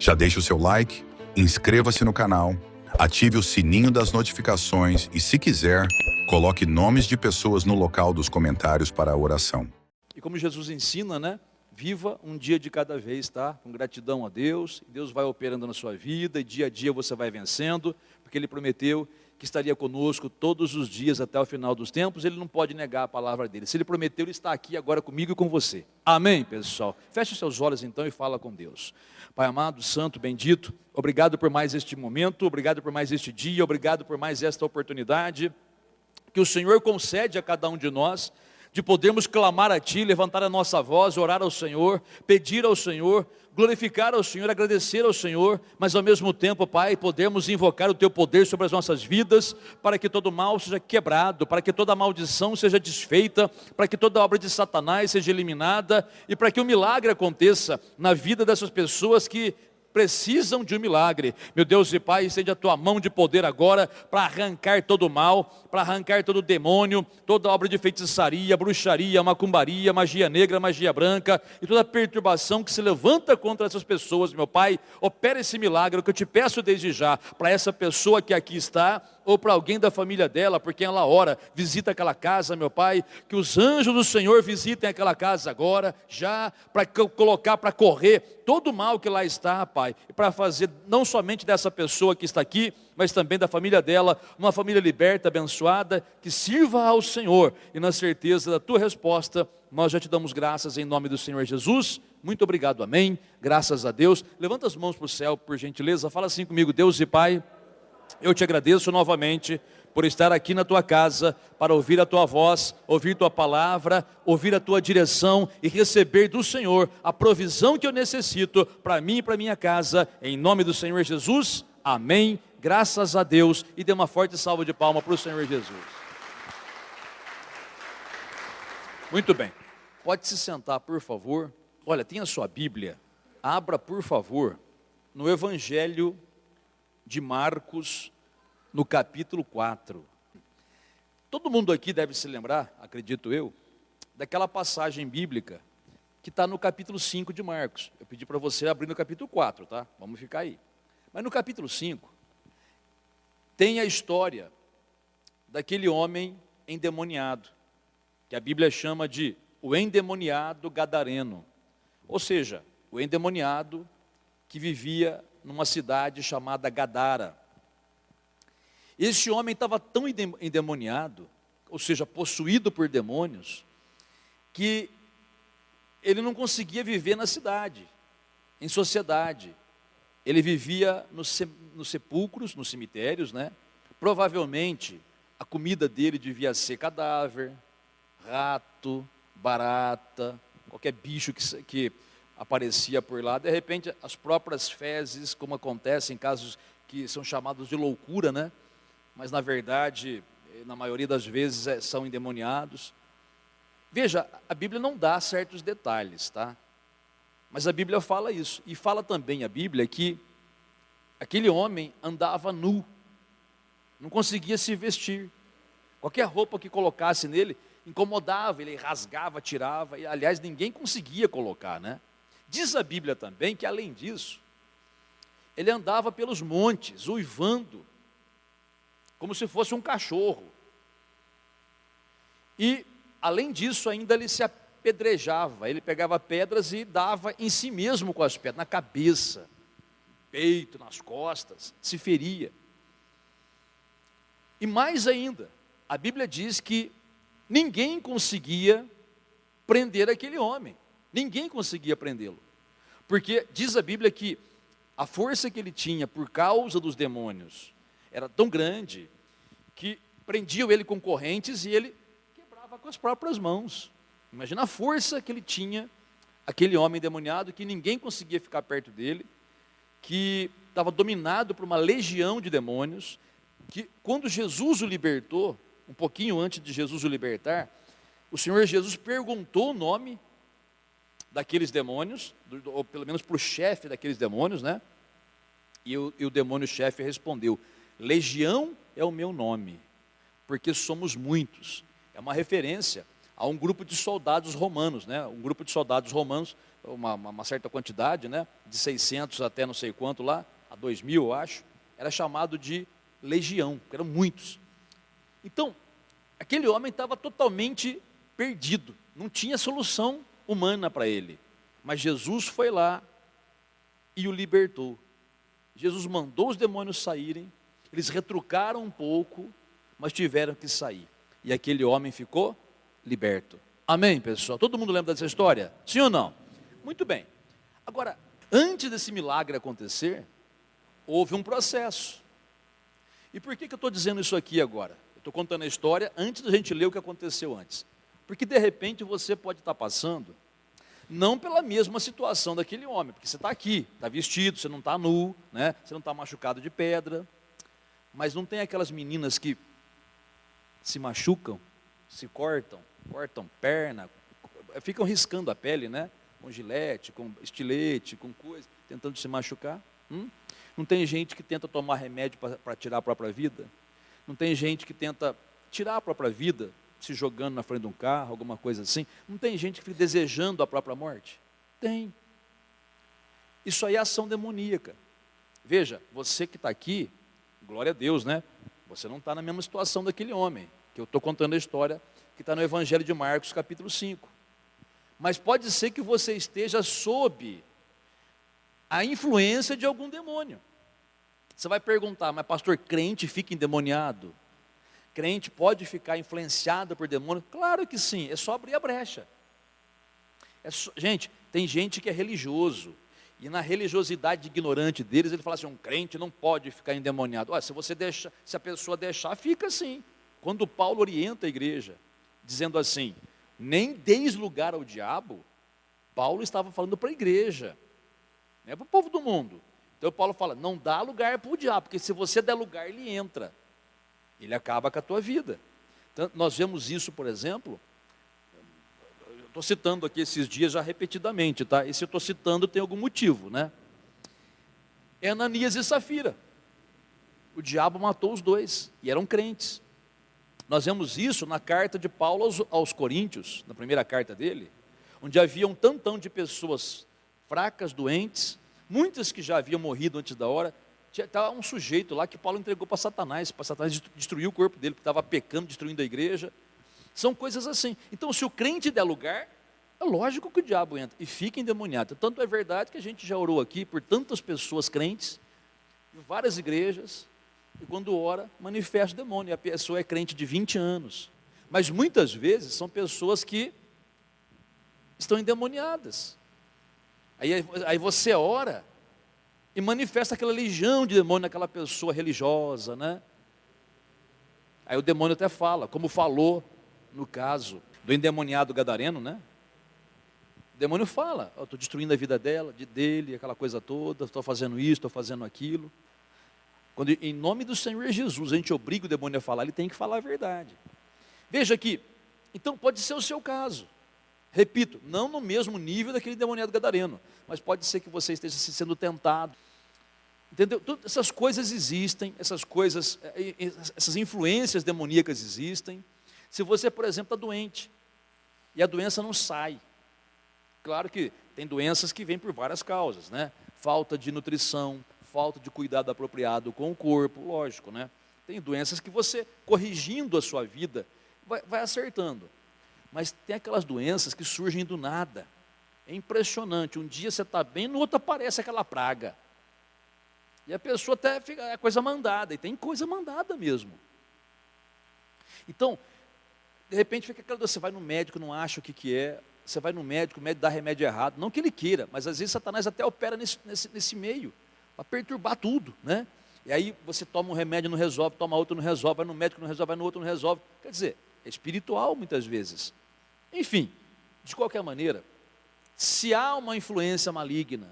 Já deixe o seu like, inscreva-se no canal, ative o sininho das notificações e, se quiser, coloque nomes de pessoas no local dos comentários para a oração. E como Jesus ensina, né? Viva um dia de cada vez, tá? Com gratidão a Deus. Deus vai operando na sua vida e dia a dia você vai vencendo, porque Ele prometeu que estaria conosco todos os dias até o final dos tempos. Ele não pode negar a palavra dele. Se Ele prometeu, Ele está aqui agora comigo e com você. Amém, pessoal? Feche seus olhos então e fala com Deus. Pai amado, santo, bendito, obrigado por mais este momento, obrigado por mais este dia, obrigado por mais esta oportunidade que o Senhor concede a cada um de nós, de podermos clamar a Ti, levantar a nossa voz, orar ao Senhor, pedir ao Senhor, glorificar ao Senhor, agradecer ao Senhor, mas ao mesmo tempo, Pai, podemos invocar o Teu poder sobre as nossas vidas, para que todo mal seja quebrado, para que toda maldição seja desfeita, para que toda obra de Satanás seja eliminada, e para que o milagre aconteça na vida dessas pessoas que precisam de um milagre. Meu Deus e Pai, estende a Tua mão de poder agora para arrancar todo o mal, para arrancar todo o demônio, toda obra de feitiçaria, bruxaria, macumbaria, magia negra, magia branca e toda perturbação que se levanta contra essas pessoas. Meu Pai, opera esse milagre que eu te peço desde já, para essa pessoa que aqui está, ou para alguém da família dela, porque ela ora, visita aquela casa, meu Pai, que os anjos do Senhor visitem aquela casa agora, já, para colocar, para correr todo o mal que lá está, Pai, e para fazer não somente dessa pessoa que está aqui, mas também da família dela, uma família liberta, abençoada, que sirva ao Senhor, e na certeza da Tua resposta, nós já te damos graças em nome do Senhor Jesus. Muito obrigado, amém, graças a Deus. Levanta as mãos para o céu, por gentileza, fala assim comigo: Deus e Pai, eu te agradeço novamente por estar aqui na Tua casa, para ouvir a Tua voz, ouvir Tua palavra, ouvir a Tua direção e receber do Senhor a provisão que eu necessito para mim e para minha casa, em nome do Senhor Jesus, amém, graças a Deus, e dê uma forte salva de palmas para o Senhor Jesus. Muito bem, pode se sentar por favor. Olha, tem a sua Bíblia, abra por favor, no Evangelho de Marcos, no capítulo 4. Todo mundo aqui deve se lembrar, acredito eu, daquela passagem bíblica que está no capítulo 5 de Marcos. Eu pedi para você abrir no capítulo 4, tá? Vamos ficar aí. Mas no capítulo 5, tem a história daquele homem endemoniado, que a Bíblia chama de o endemoniado gadareno. Ou seja, o endemoniado que vivia numa cidade chamada Gadara. Esse homem estava tão endemoniado, ou seja, possuído por demônios, que ele não conseguia viver na cidade, em sociedade. Ele vivia nos sepulcros, nos cemitérios, né? Provavelmente a comida dele devia ser cadáver, rato, barata, qualquer bicho que aparecia por lá. De repente as próprias fezes, como acontece em casos que são chamados de loucura, né? Mas na verdade, na maioria das vezes são endemoniados. Veja, a Bíblia não dá certos detalhes, tá? Mas a Bíblia fala isso, e fala também a Bíblia que aquele homem andava nu, não conseguia se vestir, qualquer roupa que colocasse nele incomodava, ele rasgava, tirava, e aliás ninguém conseguia colocar, né? Diz a Bíblia também que além disso, ele andava pelos montes, uivando, como se fosse um cachorro. E, além disso, ainda ele se apedrejava, ele pegava pedras e dava em si mesmo com as pedras, na cabeça, no peito, nas costas, se feria. E mais ainda, a Bíblia diz que ninguém conseguia prender aquele homem, ninguém conseguia prendê-lo, porque diz a Bíblia que a força que ele tinha por causa dos demônios era tão grande que prendiam ele com correntes e ele quebrava com as próprias mãos. Imagina a força que ele tinha, aquele homem endemoniado, que ninguém conseguia ficar perto dele, que estava dominado por uma legião de demônios, que quando Jesus o libertou, um pouquinho antes de Jesus o libertar, o Senhor Jesus perguntou o nome daqueles demônios, ou pelo menos para o chefe daqueles demônios, né? E o demônio-chefe respondeu: Legião é o meu nome, porque somos muitos. É uma referência a um grupo de soldados romanos, né? Um grupo de soldados romanos, uma certa quantidade, né? De 600 até não sei quanto lá, a 2000 eu acho, era chamado de legião, que eram muitos. Então, aquele homem estava totalmente perdido, não tinha solução humana para ele. Mas Jesus foi lá e o libertou. Jesus mandou os demônios saírem, eles retrucaram um pouco, mas tiveram que sair. E aquele homem ficou liberto. Amém, pessoal? Todo mundo lembra dessa história? Sim ou não? Muito bem. Agora, antes desse milagre acontecer, houve um processo. E por que eu estou dizendo isso aqui agora? Eu estou contando a história antes da gente ler o que aconteceu antes. Porque de repente você pode estar passando, não pela mesma situação daquele homem, porque você está aqui, está vestido, você não está nu, né? Você não está machucado de pedra, mas não tem aquelas meninas que se machucam, se cortam perna, ficam riscando a pele, né? Com gilete, com estilete, com coisa, tentando se machucar. Não tem gente que tenta tomar remédio para tirar a própria vida? Não tem gente que tenta tirar a própria vida, se jogando na frente de um carro, alguma coisa assim? Não tem gente que fica desejando a própria morte? Tem. Isso aí é ação demoníaca. Veja, você que está aqui, glória a Deus, né? Você não está na mesma situação daquele homem, que eu estou contando a história, que está no Evangelho de Marcos, capítulo 5. Mas pode ser que você esteja sob a influência de algum demônio. Você vai perguntar, mas pastor, crente fica endemoniado? Crente pode ficar influenciado por demônio? Claro que sim, é só abrir a brecha. Gente, tem gente que é religioso, e na religiosidade ignorante deles, ele fala assim, um crente não pode ficar endemoniado. Olha, se a pessoa deixar, fica assim. Quando Paulo orienta a igreja, dizendo assim, nem deis lugar ao diabo, Paulo estava falando para a igreja, não é para o povo do mundo. Então Paulo fala, não dá lugar para o diabo, porque se você der lugar, ele entra. Ele acaba com a tua vida. Então, nós vemos isso, por exemplo, estou citando aqui esses dias já repetidamente, tá? E se eu estou citando tem algum motivo, né? É Ananias e Safira. O diabo matou os dois, e eram crentes. Nós vemos isso na carta de Paulo aos Coríntios, na primeira carta dele, onde havia um tantão de pessoas fracas, doentes, muitas que já haviam morrido antes da hora. Estava um sujeito lá que Paulo entregou para Satanás destruir o corpo dele, porque estava pecando, destruindo a igreja. São coisas assim. Então, se o crente der lugar, é lógico que o diabo entra e fica endemoniado. Tanto é verdade que a gente já orou aqui por tantas pessoas crentes, em várias igrejas, e quando ora, manifesta o demônio. E a pessoa é crente de 20 anos. Mas muitas vezes são pessoas que estão endemoniadas. Aí você ora e manifesta aquela legião de demônio naquela pessoa religiosa, né? Aí o demônio até fala, como falou no caso do endemoniado gadareno, né? O demônio fala, eu estou destruindo a vida dele, aquela coisa toda, estou fazendo isso, estou fazendo aquilo. Quando em nome do Senhor Jesus a gente obriga o demônio a falar, ele tem que falar a verdade. Veja aqui, então pode ser o seu caso. Repito, não no mesmo nível daquele endemoniado gadareno, mas pode ser que você esteja sendo tentado. Entendeu? Todas essas coisas existem, essas influências demoníacas existem. Se você, por exemplo, está doente, e a doença não sai. Claro que tem doenças que vêm por várias causas, né? Falta de nutrição, falta de cuidado apropriado com o corpo, lógico, né? Tem doenças que você, corrigindo a sua vida, vai acertando. Mas tem aquelas doenças que surgem do nada. É impressionante. Um dia você está bem, no outro aparece aquela praga. E a pessoa até fica, é coisa mandada. E tem coisa mandada mesmo. Então, de repente fica aquela doença. Você vai no médico, não acha o que é. Você vai no médico, o médico dá remédio errado. Não que ele queira, mas às vezes Satanás até opera nesse meio. Para perturbar tudo, né? E aí você toma um remédio, não resolve, toma outro, não resolve, vai no médico, não resolve, vai no outro, não resolve. Quer dizer, é espiritual muitas vezes. Enfim, de qualquer maneira, se há uma influência maligna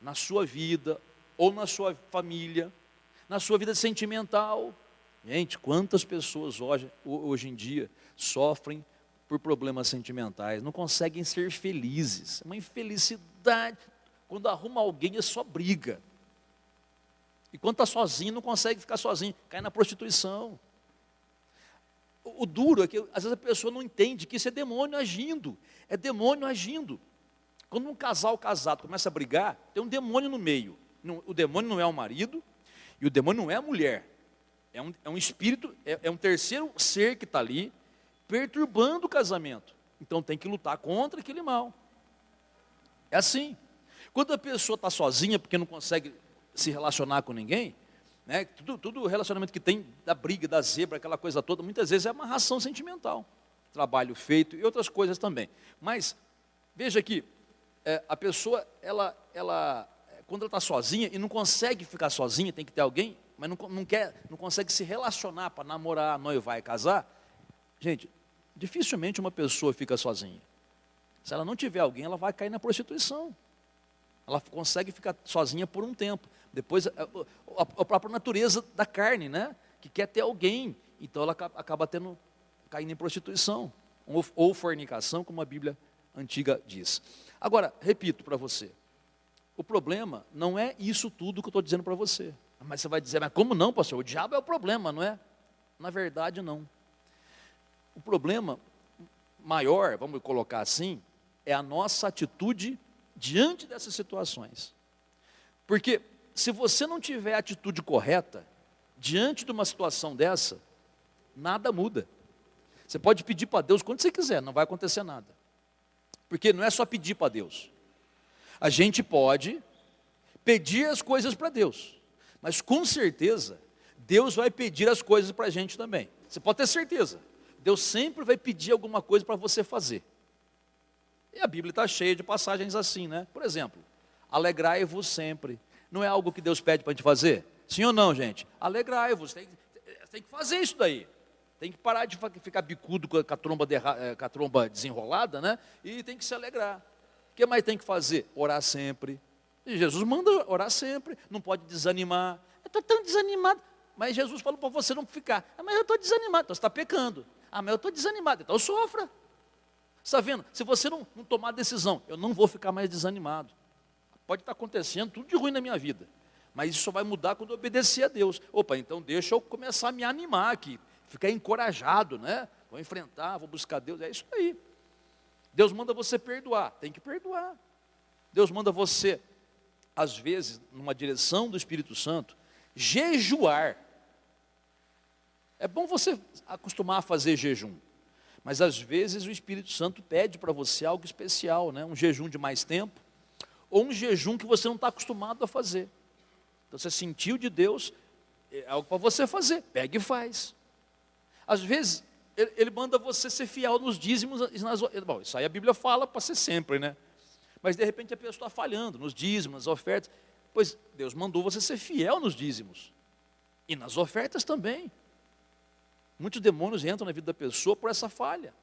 na sua vida, ou na sua família, na sua vida sentimental, gente, quantas pessoas hoje em dia sofrem por problemas sentimentais, não conseguem ser felizes, é uma infelicidade, quando arruma alguém é só briga, e quando está sozinho não consegue ficar sozinho, cai na prostituição. O duro é que às vezes a pessoa não entende que isso é demônio agindo. É demônio agindo. Quando um casal casado começa a brigar, tem um demônio no meio. O demônio não é o marido e o demônio não é a mulher. É um espírito, é um terceiro ser que está ali, perturbando o casamento. Então tem que lutar contra aquele mal. É assim. Quando a pessoa está sozinha porque não consegue se relacionar com ninguém, né, tudo relacionamento que tem da briga, da zebra, aquela coisa toda, muitas vezes é amarração sentimental. Trabalho feito e outras coisas também. Mas, veja aqui, a pessoa, quando ela está sozinha e não consegue ficar sozinha, tem que ter alguém, mas não consegue se relacionar para namorar, noivar e casar, gente, dificilmente uma pessoa fica sozinha. Se ela não tiver alguém, ela vai cair na prostituição. Ela consegue ficar sozinha por um tempo. Depois, a própria natureza da carne, né? Que quer ter alguém. Então, ela acaba caindo em prostituição. Ou fornicação, como a Bíblia antiga diz. Agora, repito para você. O problema não é isso tudo que eu estou dizendo para você. Mas você vai dizer, mas como não, pastor? O diabo é o problema, não é? Na verdade, não. O problema maior, vamos colocar assim, é a nossa atitude diante dessas situações. Porque se você não tiver a atitude correta, diante de uma situação dessa, nada muda. Você pode pedir para Deus quando você quiser, não vai acontecer nada. Porque não é só pedir para Deus. A gente pode pedir as coisas para Deus, mas com certeza, Deus vai pedir as coisas para a gente também. Você pode ter certeza. Deus sempre vai pedir alguma coisa para você fazer. E a Bíblia está cheia de passagens assim, né? Por exemplo, alegrai-vos sempre. Não é algo que Deus pede para a gente fazer? Sim ou não, gente? Alegrai-vos, tem que fazer isso daí. Tem que parar de ficar bicudo com a tromba desenrolada, né? E tem que se alegrar. O que mais tem que fazer? Orar sempre. E Jesus manda orar sempre, não pode desanimar. Eu estou tão desanimado. Mas Jesus falou para você não ficar. Mas eu estou desanimado, então você está pecando. Mas eu estou desanimado, então sofra. Está vendo? Se você não tomar decisão, eu não vou ficar mais desanimado. Pode estar acontecendo tudo de ruim na minha vida, mas isso só vai mudar quando eu obedecer a Deus. Opa, então deixa eu começar a me animar aqui, ficar encorajado, né? Vou enfrentar, vou buscar Deus, é isso aí. Deus manda você perdoar, tem que perdoar. Deus manda você, às vezes, numa direção do Espírito Santo, jejuar. É bom você acostumar a fazer jejum. Mas às vezes o Espírito Santo pede para você algo especial, né? Um jejum de mais tempo, ou um jejum que você não está acostumado a fazer. Então você sentiu de Deus, é algo para você fazer, pega e faz. Às vezes ele manda você ser fiel nos dízimos, bom, isso aí a Bíblia fala para ser sempre, né? Mas de repente a pessoa está falhando nos dízimos, nas ofertas, pois Deus mandou você ser fiel nos dízimos, e nas ofertas também. Muitos demônios entram na vida da pessoa por essa falha.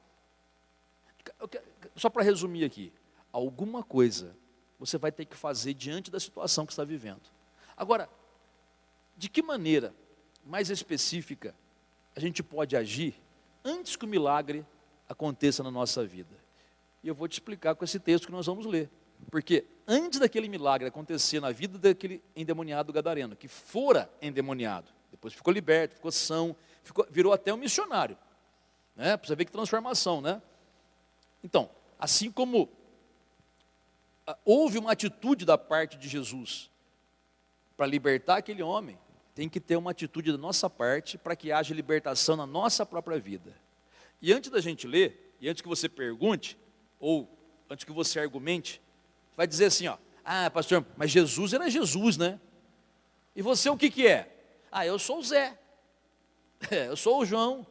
Só para resumir aqui, alguma coisa você vai ter que fazer diante da situação que está vivendo. Agora, de que maneira mais específica a gente pode agir antes que o milagre aconteça na nossa vida? E eu vou te explicar com esse texto que nós vamos ler. Porque antes daquele milagre acontecer na vida daquele endemoniado gadareno, que fora endemoniado, depois ficou liberto, ficou são, virou até um missionário, né? Para você ver que transformação, né? Então, assim como houve uma atitude da parte de Jesus para libertar aquele homem, tem que ter uma atitude da nossa parte para que haja libertação na nossa própria vida. E antes da gente ler, e antes que você pergunte, ou antes que você argumente, vai dizer assim, ó, pastor, mas Jesus era Jesus, né? E você o que é? Eu sou o Zé, eu sou o João,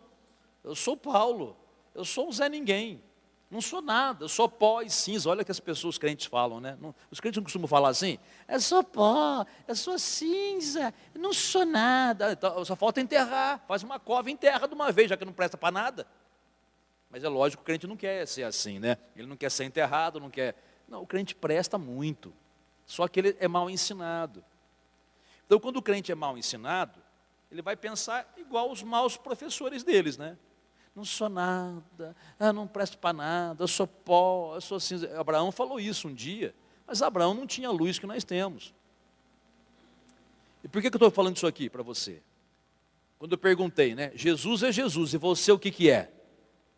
eu sou o Paulo, eu sou o Zé Ninguém, não sou nada, eu sou pó e cinza. Olha o que as pessoas, os crentes falam, né? Os crentes não costumam falar assim, eu sou pó, eu sou cinza, eu não sou nada. Então, só falta enterrar, faz uma cova e enterra de uma vez, já que não presta para nada. Mas é lógico que o crente não quer ser assim, né? Ele não quer ser enterrado, não quer... Não, o crente presta muito, só que ele é mal ensinado. Então, quando o crente é mal ensinado, ele vai pensar igual os maus professores deles, né? Não sou nada, não presto para nada, eu sou pó, eu sou cinza. Abraão falou isso um dia, mas Abraão não tinha a luz que nós temos. E por que eu estou falando isso aqui para você? Quando eu perguntei, né? Jesus é Jesus, e você o que que é?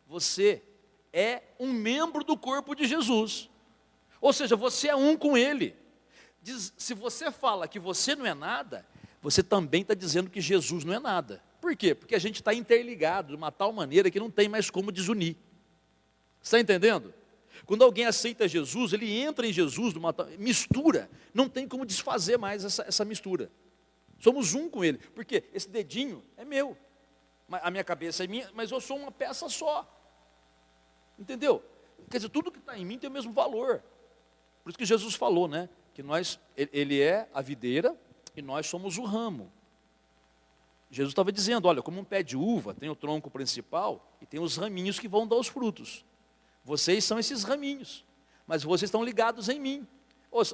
Você é um membro do corpo de Jesus. Ou seja, você é um com Ele. Se você fala que você não é nada, você também está dizendo que Jesus não é nada. Por quê? Porque a gente está interligado de uma tal maneira que não tem mais como desunir. Está entendendo? Quando alguém aceita Jesus, ele entra em Jesus, mistura, não tem como desfazer mais essa mistura. Somos um com Ele, porque esse dedinho é meu, a minha cabeça é minha, mas eu sou uma peça só. Entendeu? Quer dizer, tudo que está em mim tem o mesmo valor. Por isso que Jesus falou, né? Que Ele é a videira e nós somos o ramo. Jesus estava dizendo, olha, como um pé de uva tem o tronco principal e tem os raminhos que vão dar os frutos. Vocês são esses raminhos, mas vocês estão ligados em mim.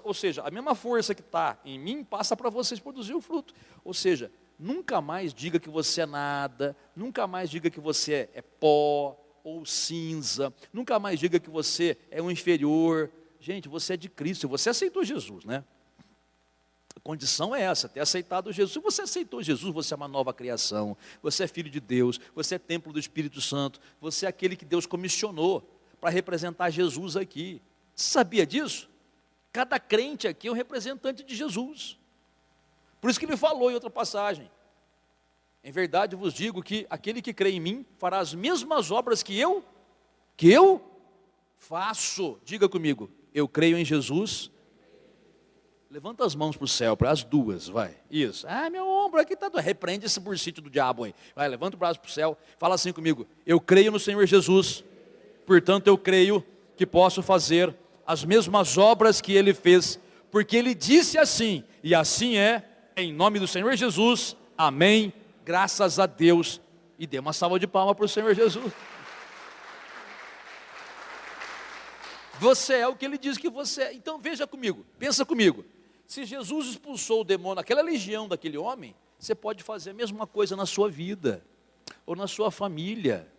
Ou seja, a mesma força que está em mim passa para vocês produzir o fruto. Ou seja, nunca mais diga que você é nada, nunca mais diga que você é pó ou cinza, nunca mais diga que você é um inferior. Gente, você é de Cristo, você aceitou Jesus, né? A condição é essa, ter aceitado Jesus. Se você aceitou Jesus, você é uma nova criação, você é filho de Deus, você é templo do Espírito Santo, você é aquele que Deus comissionou para representar Jesus aqui. Você sabia disso? Cada crente aqui é um representante de Jesus. Por isso que ele falou em outra passagem, em verdade vos digo que aquele que crê em mim fará as mesmas obras que eu faço. Diga comigo, eu creio em Jesus. Levanta as mãos para o céu, para as duas, vai. Isso. Ah, meu ombro aqui está doendo. Repreende esse bursite do diabo aí. Vai, levanta o braço para o céu. Fala assim comigo. Eu creio no Senhor Jesus. Portanto, eu creio que posso fazer as mesmas obras que Ele fez. Porque Ele disse assim. E assim é, em nome do Senhor Jesus. Amém. Graças a Deus. E dê uma salva de palmas para o Senhor Jesus. Você é o que Ele diz que você é. Então veja comigo, pensa comigo. Se Jesus expulsou o demônio, aquela legião daquele homem, você pode fazer a mesma coisa na sua vida, ou na sua família,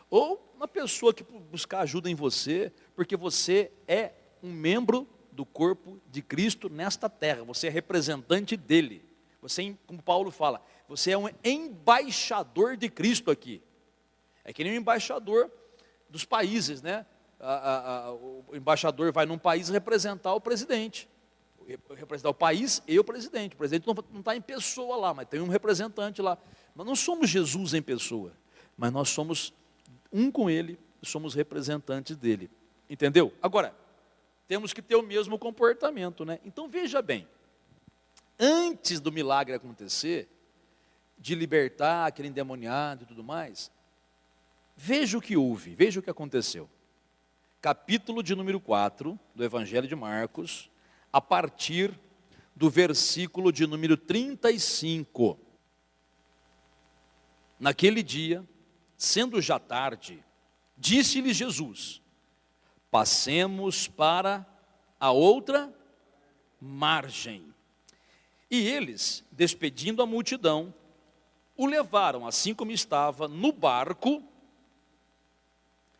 ou na pessoa que buscar ajuda em você, porque você é um membro do corpo de Cristo nesta terra, você é representante dele. Você, como Paulo fala, você é um embaixador de Cristo aqui. É que nem um embaixador dos países, né? O embaixador vai num país representar o presidente, representar o país e o presidente não está em pessoa lá, mas tem um representante lá. Nós não somos Jesus em pessoa, mas nós somos um com Ele, somos representantes dele, entendeu? Agora, temos que ter o mesmo comportamento, né? Então veja bem, antes do milagre acontecer, de libertar aquele endemoniado e tudo mais, veja o que houve, veja o que aconteceu. Capítulo de número 4 do Evangelho de Marcos, a partir do versículo de número 35. Naquele dia, sendo já tarde, disse-lhe Jesus, passemos para a outra margem. E eles, despedindo a multidão, o levaram, assim como estava, no barco,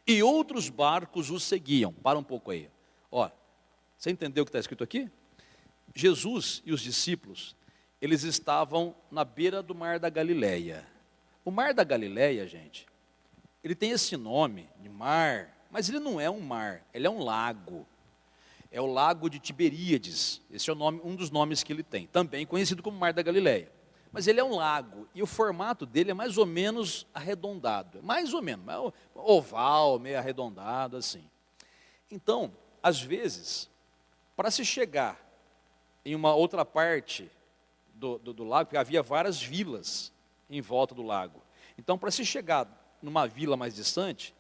e outros barcos o seguiam. Para um pouco aí. Ó, você entendeu o que está escrito aqui? Jesus e os discípulos, eles estavam na beira do mar da Galileia. O mar da Galileia, gente, ele tem esse nome de mar, mas ele não é um mar, ele é um lago. É o lago de Tiberíades, esse é o nome, um dos nomes que ele tem, também conhecido como Mar da Galileia. Mas ele é um lago, e o formato dele é mais ou menos arredondado, mais ou menos, oval, meio arredondado, assim. Então, às vezes, para se chegar em uma outra parte do lago, porque havia várias vilas em volta do lago. Então, para se chegar numa vila mais distante,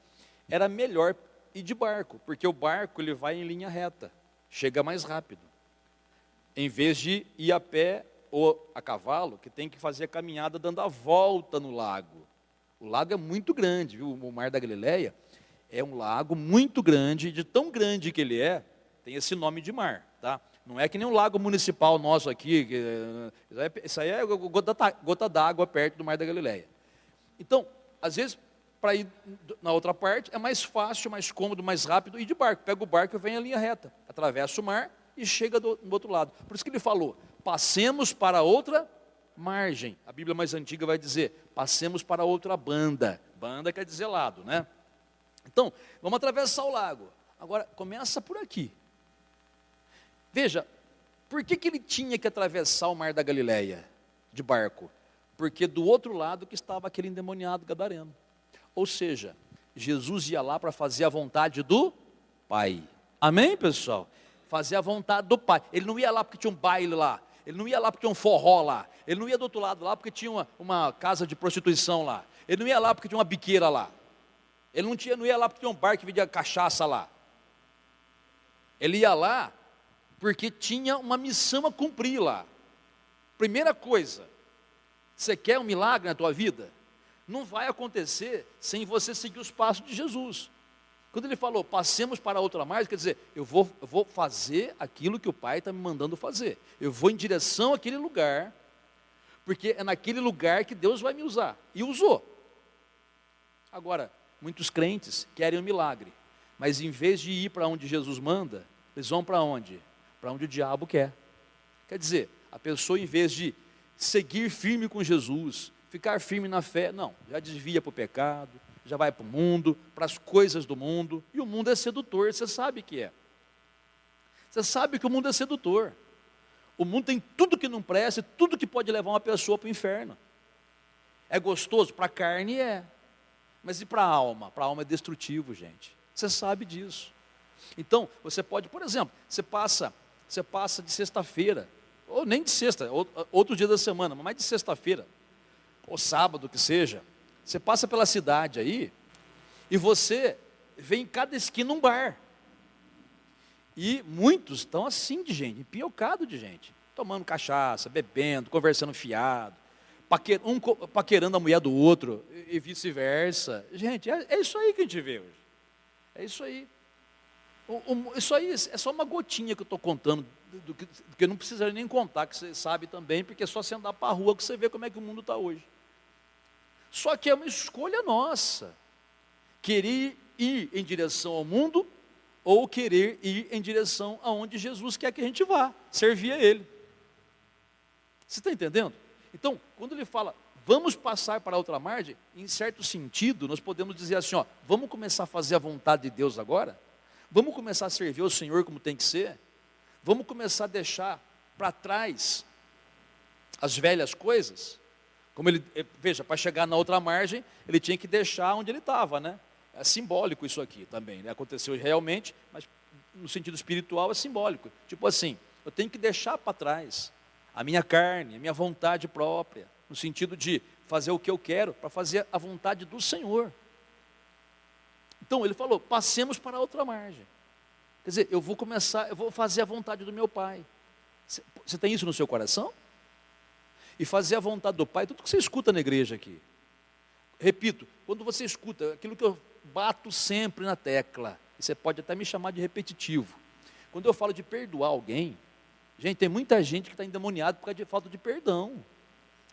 era melhor ir de barco, porque o barco ele vai em linha reta, chega mais rápido, em vez de ir a pé ou a cavalo, que tem que fazer a caminhada dando a volta no lago. O lago é muito grande, viu? O Mar da Galileia é um lago muito grande, de tão grande que ele é, tem esse nome de mar, tá? Não é que nem um lago municipal nosso aqui, isso aí é gota d'água perto do Mar da Galileia. Então, às vezes, para ir na outra parte, é mais fácil, mais cômodo, mais rápido ir de barco. Pega o barco e vem a linha reta, atravessa o mar e chega do outro lado. Por isso que ele falou, passemos para outra margem. A Bíblia mais antiga vai dizer, passemos para outra banda. Banda quer dizer lado, né? Então, vamos atravessar o lago. Agora, começa por aqui. Veja, por que ele tinha que atravessar o mar da Galileia de barco? Porque do outro lado que estava aquele endemoniado gadareno. Ou seja, Jesus ia lá para fazer a vontade do Pai. Amém, pessoal? Fazer a vontade do Pai. Ele não ia lá porque tinha um baile lá. Ele não ia lá porque tinha um forró lá. Ele não ia do outro lado lá porque tinha uma casa de prostituição lá. Ele não ia lá porque tinha uma biqueira lá. Ele não ia lá porque tinha um bar que vendia cachaça lá. Ele ia lá porque tinha uma missão a cumprir lá. Primeira coisa, você quer um milagre na tua vida? Não vai acontecer sem você seguir os passos de Jesus. Quando ele falou, passemos para outra margem, quer dizer, eu vou fazer aquilo que o Pai está me mandando fazer. Eu vou em direção àquele lugar, porque é naquele lugar que Deus vai me usar. E usou. Agora, muitos crentes querem um milagre, mas em vez de ir para onde Jesus manda, eles vão para onde? Para onde o diabo quer. Quer dizer, a pessoa em vez de seguir firme com Jesus, ficar firme na fé, não, já desvia para o pecado, já vai para o mundo, para as coisas do mundo, e o mundo é sedutor, você sabe que é. Você sabe que o mundo é sedutor. O mundo tem tudo que não presta, tudo que pode levar uma pessoa para o inferno. É gostoso? Para a carne é. Mas e para a alma? Para a alma é destrutivo, gente. Você sabe disso. Então, você pode, por exemplo, você passa de sexta-feira, ou nem de sexta, outro dia da semana, mas de sexta-feira, ou sábado que seja, você passa pela cidade aí, e você vê em cada esquina um bar. E muitos estão assim de gente, empiocado de gente, tomando cachaça, bebendo, conversando fiado, um paquerando a mulher do outro, e vice-versa. Gente, é isso aí que a gente vê hoje. É isso aí. Isso aí é só uma gotinha que eu estou contando, do que eu não precisaria nem contar, que você sabe também, porque é só você andar para a rua que você vê como é que o mundo está hoje. Só que é uma escolha nossa, querer ir em direção ao mundo, ou querer ir em direção aonde Jesus quer que a gente vá, servir a Ele. Você está entendendo? Então, quando ele fala, vamos passar para outra margem, em certo sentido, nós podemos dizer assim, ó, vamos começar a fazer a vontade de Deus agora? Vamos começar a servir o Senhor como tem que ser? Vamos começar a deixar para trás as velhas coisas? Como ele, veja, para chegar na outra margem, ele tinha que deixar onde ele estava, né? É simbólico isso aqui também, né? Aconteceu realmente, mas no sentido espiritual é simbólico. Tipo assim, eu tenho que deixar para trás a minha carne, a minha vontade própria, no sentido de fazer o que eu quero, para fazer a vontade do Senhor. Então ele falou, passemos para outra margem. Quer dizer, eu vou fazer a vontade do meu Pai. Você tem isso no seu coração? E fazer a vontade do Pai, tudo que você escuta na igreja aqui. Repito, quando você escuta, aquilo que eu bato sempre na tecla, e você pode até me chamar de repetitivo. Quando eu falo de perdoar alguém, gente, tem muita gente que está endemoniado por causa de falta de perdão.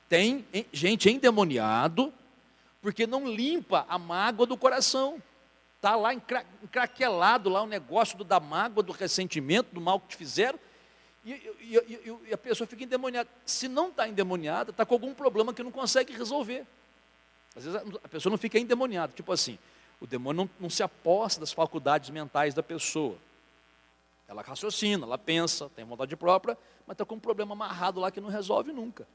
Tem gente endemoniado porque não limpa a mágoa do coração. Está lá encraquelado lá o negócio da mágoa, do ressentimento, do mal que te fizeram, e a pessoa fica endemoniada. Se não está endemoniada, está com algum problema que não consegue resolver. Às vezes a pessoa não fica endemoniada, tipo assim, o demônio não se aposta das faculdades mentais da pessoa. Ela raciocina, ela pensa, tem vontade própria, mas está com um problema amarrado lá que não resolve nunca.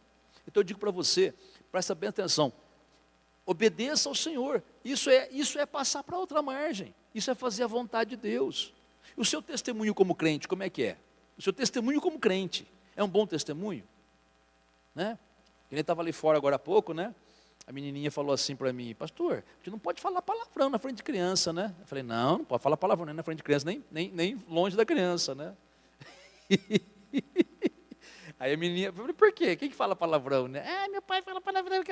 Então eu digo para você, presta bem atenção, obedeça ao Senhor, isso é passar para outra margem, isso é fazer a vontade de Deus. E o seu testemunho como crente, como é que é? O seu testemunho como crente, é um bom testemunho? Né? Ele estava ali fora agora há pouco, né? A menininha falou assim para mim, pastor, a gente não pode falar palavrão na frente de criança, né? Eu falei, não pode falar palavrão nem na frente de criança, nem longe da criança, né? Aí a menininha, eu falei, por quê? Quem que fala palavrão, né? Meu pai fala palavrão.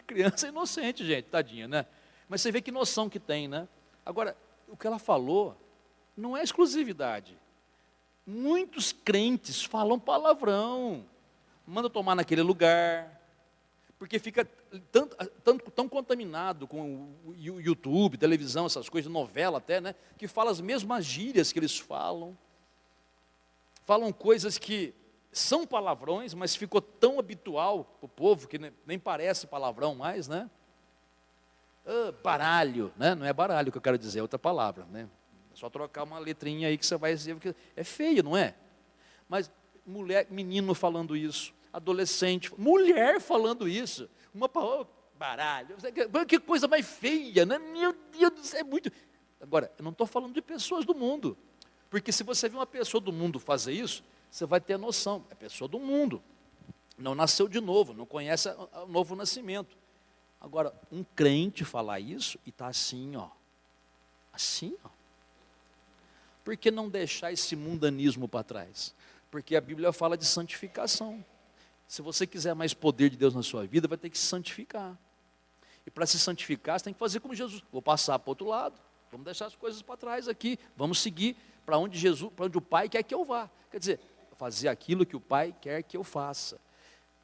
Criança é inocente, gente, tadinha, né? Mas você vê que noção que tem, né? Agora, o que ela falou não é exclusividade. Muitos crentes falam palavrão, manda tomar naquele lugar, porque fica tão contaminado com o YouTube, televisão, essas coisas, novela até, né? Que fala as mesmas gírias que eles falam. Falam coisas que são palavrões, mas ficou tão habitual para o povo que nem parece palavrão mais, né? Baralho, né? Não é baralho que eu quero dizer, é outra palavra, né? É só trocar uma letrinha aí que você vai dizer, porque é feio, não é? Mas mulher, menino falando isso, adolescente, mulher falando isso, baralho, que coisa mais feia, né? Meu Deus do céu, é muito. Agora, eu não estou falando de pessoas do mundo, porque se você vê uma pessoa do mundo fazer isso, você vai ter a noção, é pessoa do mundo, não nasceu de novo, não conhece o novo nascimento. Agora, um crente falar isso e está assim, ó. Assim, ó. Por que não deixar esse mundanismo para trás? Porque a Bíblia fala de santificação. Se você quiser mais poder de Deus na sua vida, vai ter que se santificar. E para se santificar, você tem que fazer como Jesus. Vou passar para o outro lado. Vamos deixar as coisas para trás aqui. Vamos seguir para onde o Pai quer que eu vá. Quer dizer, fazer aquilo que o Pai quer que eu faça.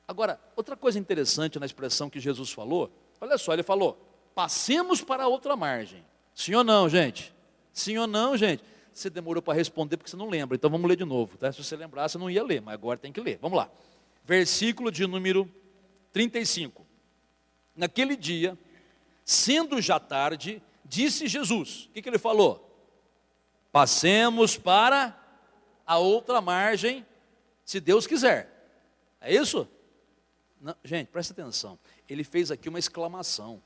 Agora, outra coisa interessante na expressão que Jesus falou, olha só, ele falou, passemos para a outra margem. Sim ou não, gente? Sim ou não, gente? Você demorou para responder porque você não lembra, então vamos ler de novo, tá? Se você lembrar, você não ia ler, mas agora tem que ler. Vamos lá. Versículo de número 35. Naquele dia, sendo já tarde, disse Jesus, o que ele falou? Passemos para a outra margem, se Deus quiser. É isso? Não, gente, presta atenção. Ele fez aqui uma exclamação.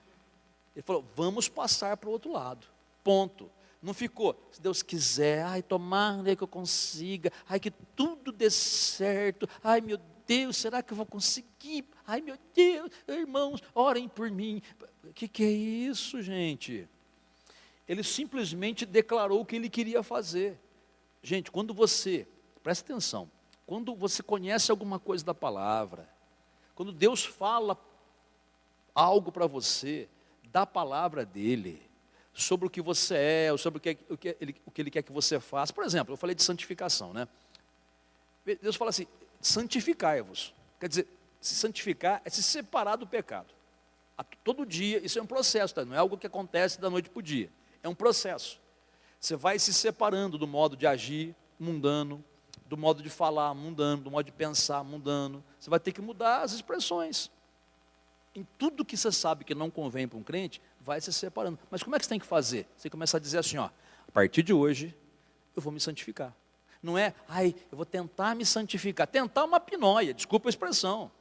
Ele falou, vamos passar para o outro lado. Ponto. Não ficou, se Deus quiser, ai, tomara que eu consiga, ai, que tudo dê certo, ai, meu Deus, será que eu vou conseguir? Ai, meu Deus, irmãos, orem por mim. O que é isso, gente? Ele simplesmente declarou o que ele queria fazer. Gente, quando você, presta atenção, quando você conhece alguma coisa da palavra, quando Deus fala algo para você, da palavra dele, sobre o que você é, ou sobre o que ele quer que você faça. Por exemplo, eu falei de santificação, né? Deus fala assim, santificai-vos. Quer dizer, se santificar é se separar do pecado. Todo dia, isso é um processo, tá? Não é algo que acontece da noite para o dia. É um processo. Você vai se separando do modo de agir mundano, do modo de falar mundano, do modo de pensar mundano. Você vai ter que mudar as expressões. Em tudo que você sabe que não convém para um crente, vai se separando. Mas como é que você tem que fazer? Você tem que começar a dizer assim, ó, a partir de hoje, eu vou me santificar. Não é, ai, eu vou tentar me santificar. Tentar uma pinóia, desculpa a expressão.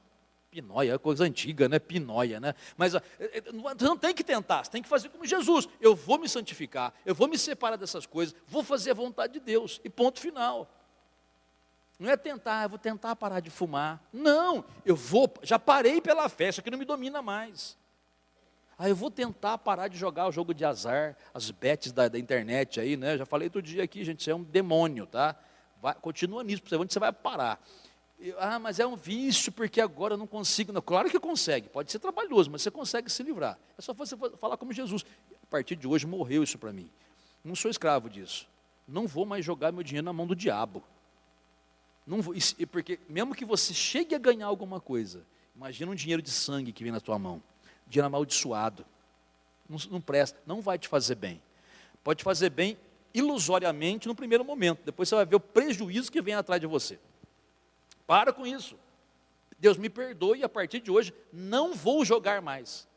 Pinóia é coisa antiga, né? Pinóia, né? Mas você não tem que tentar, você tem que fazer como Jesus. Eu vou me santificar, eu vou me separar dessas coisas, vou fazer a vontade de Deus. E ponto final. Não é tentar, eu vou tentar parar de fumar. Não, já parei pela fé, isso aqui não me domina mais. Eu vou tentar parar de jogar o jogo de azar, as bets da internet aí, né? Já falei outro dia aqui, gente, isso é um demônio, tá? Continua nisso, para você ver onde você vai parar. Mas é um vício, porque agora eu não consigo. Não, claro que consegue, pode ser trabalhoso, mas você consegue se livrar. É só você falar como Jesus. A partir de hoje morreu isso para mim. Não sou escravo disso. Não vou mais jogar meu dinheiro na mão do diabo. Não vou, porque mesmo que você chegue a ganhar alguma coisa, imagina um dinheiro de sangue que vem na tua mão, dinheiro amaldiçoado, não presta, não vai te fazer bem. Pode te fazer bem ilusoriamente no primeiro momento, depois você vai ver o prejuízo que vem atrás de você. Para com isso. Deus me perdoe, e a partir de hoje não vou jogar mais.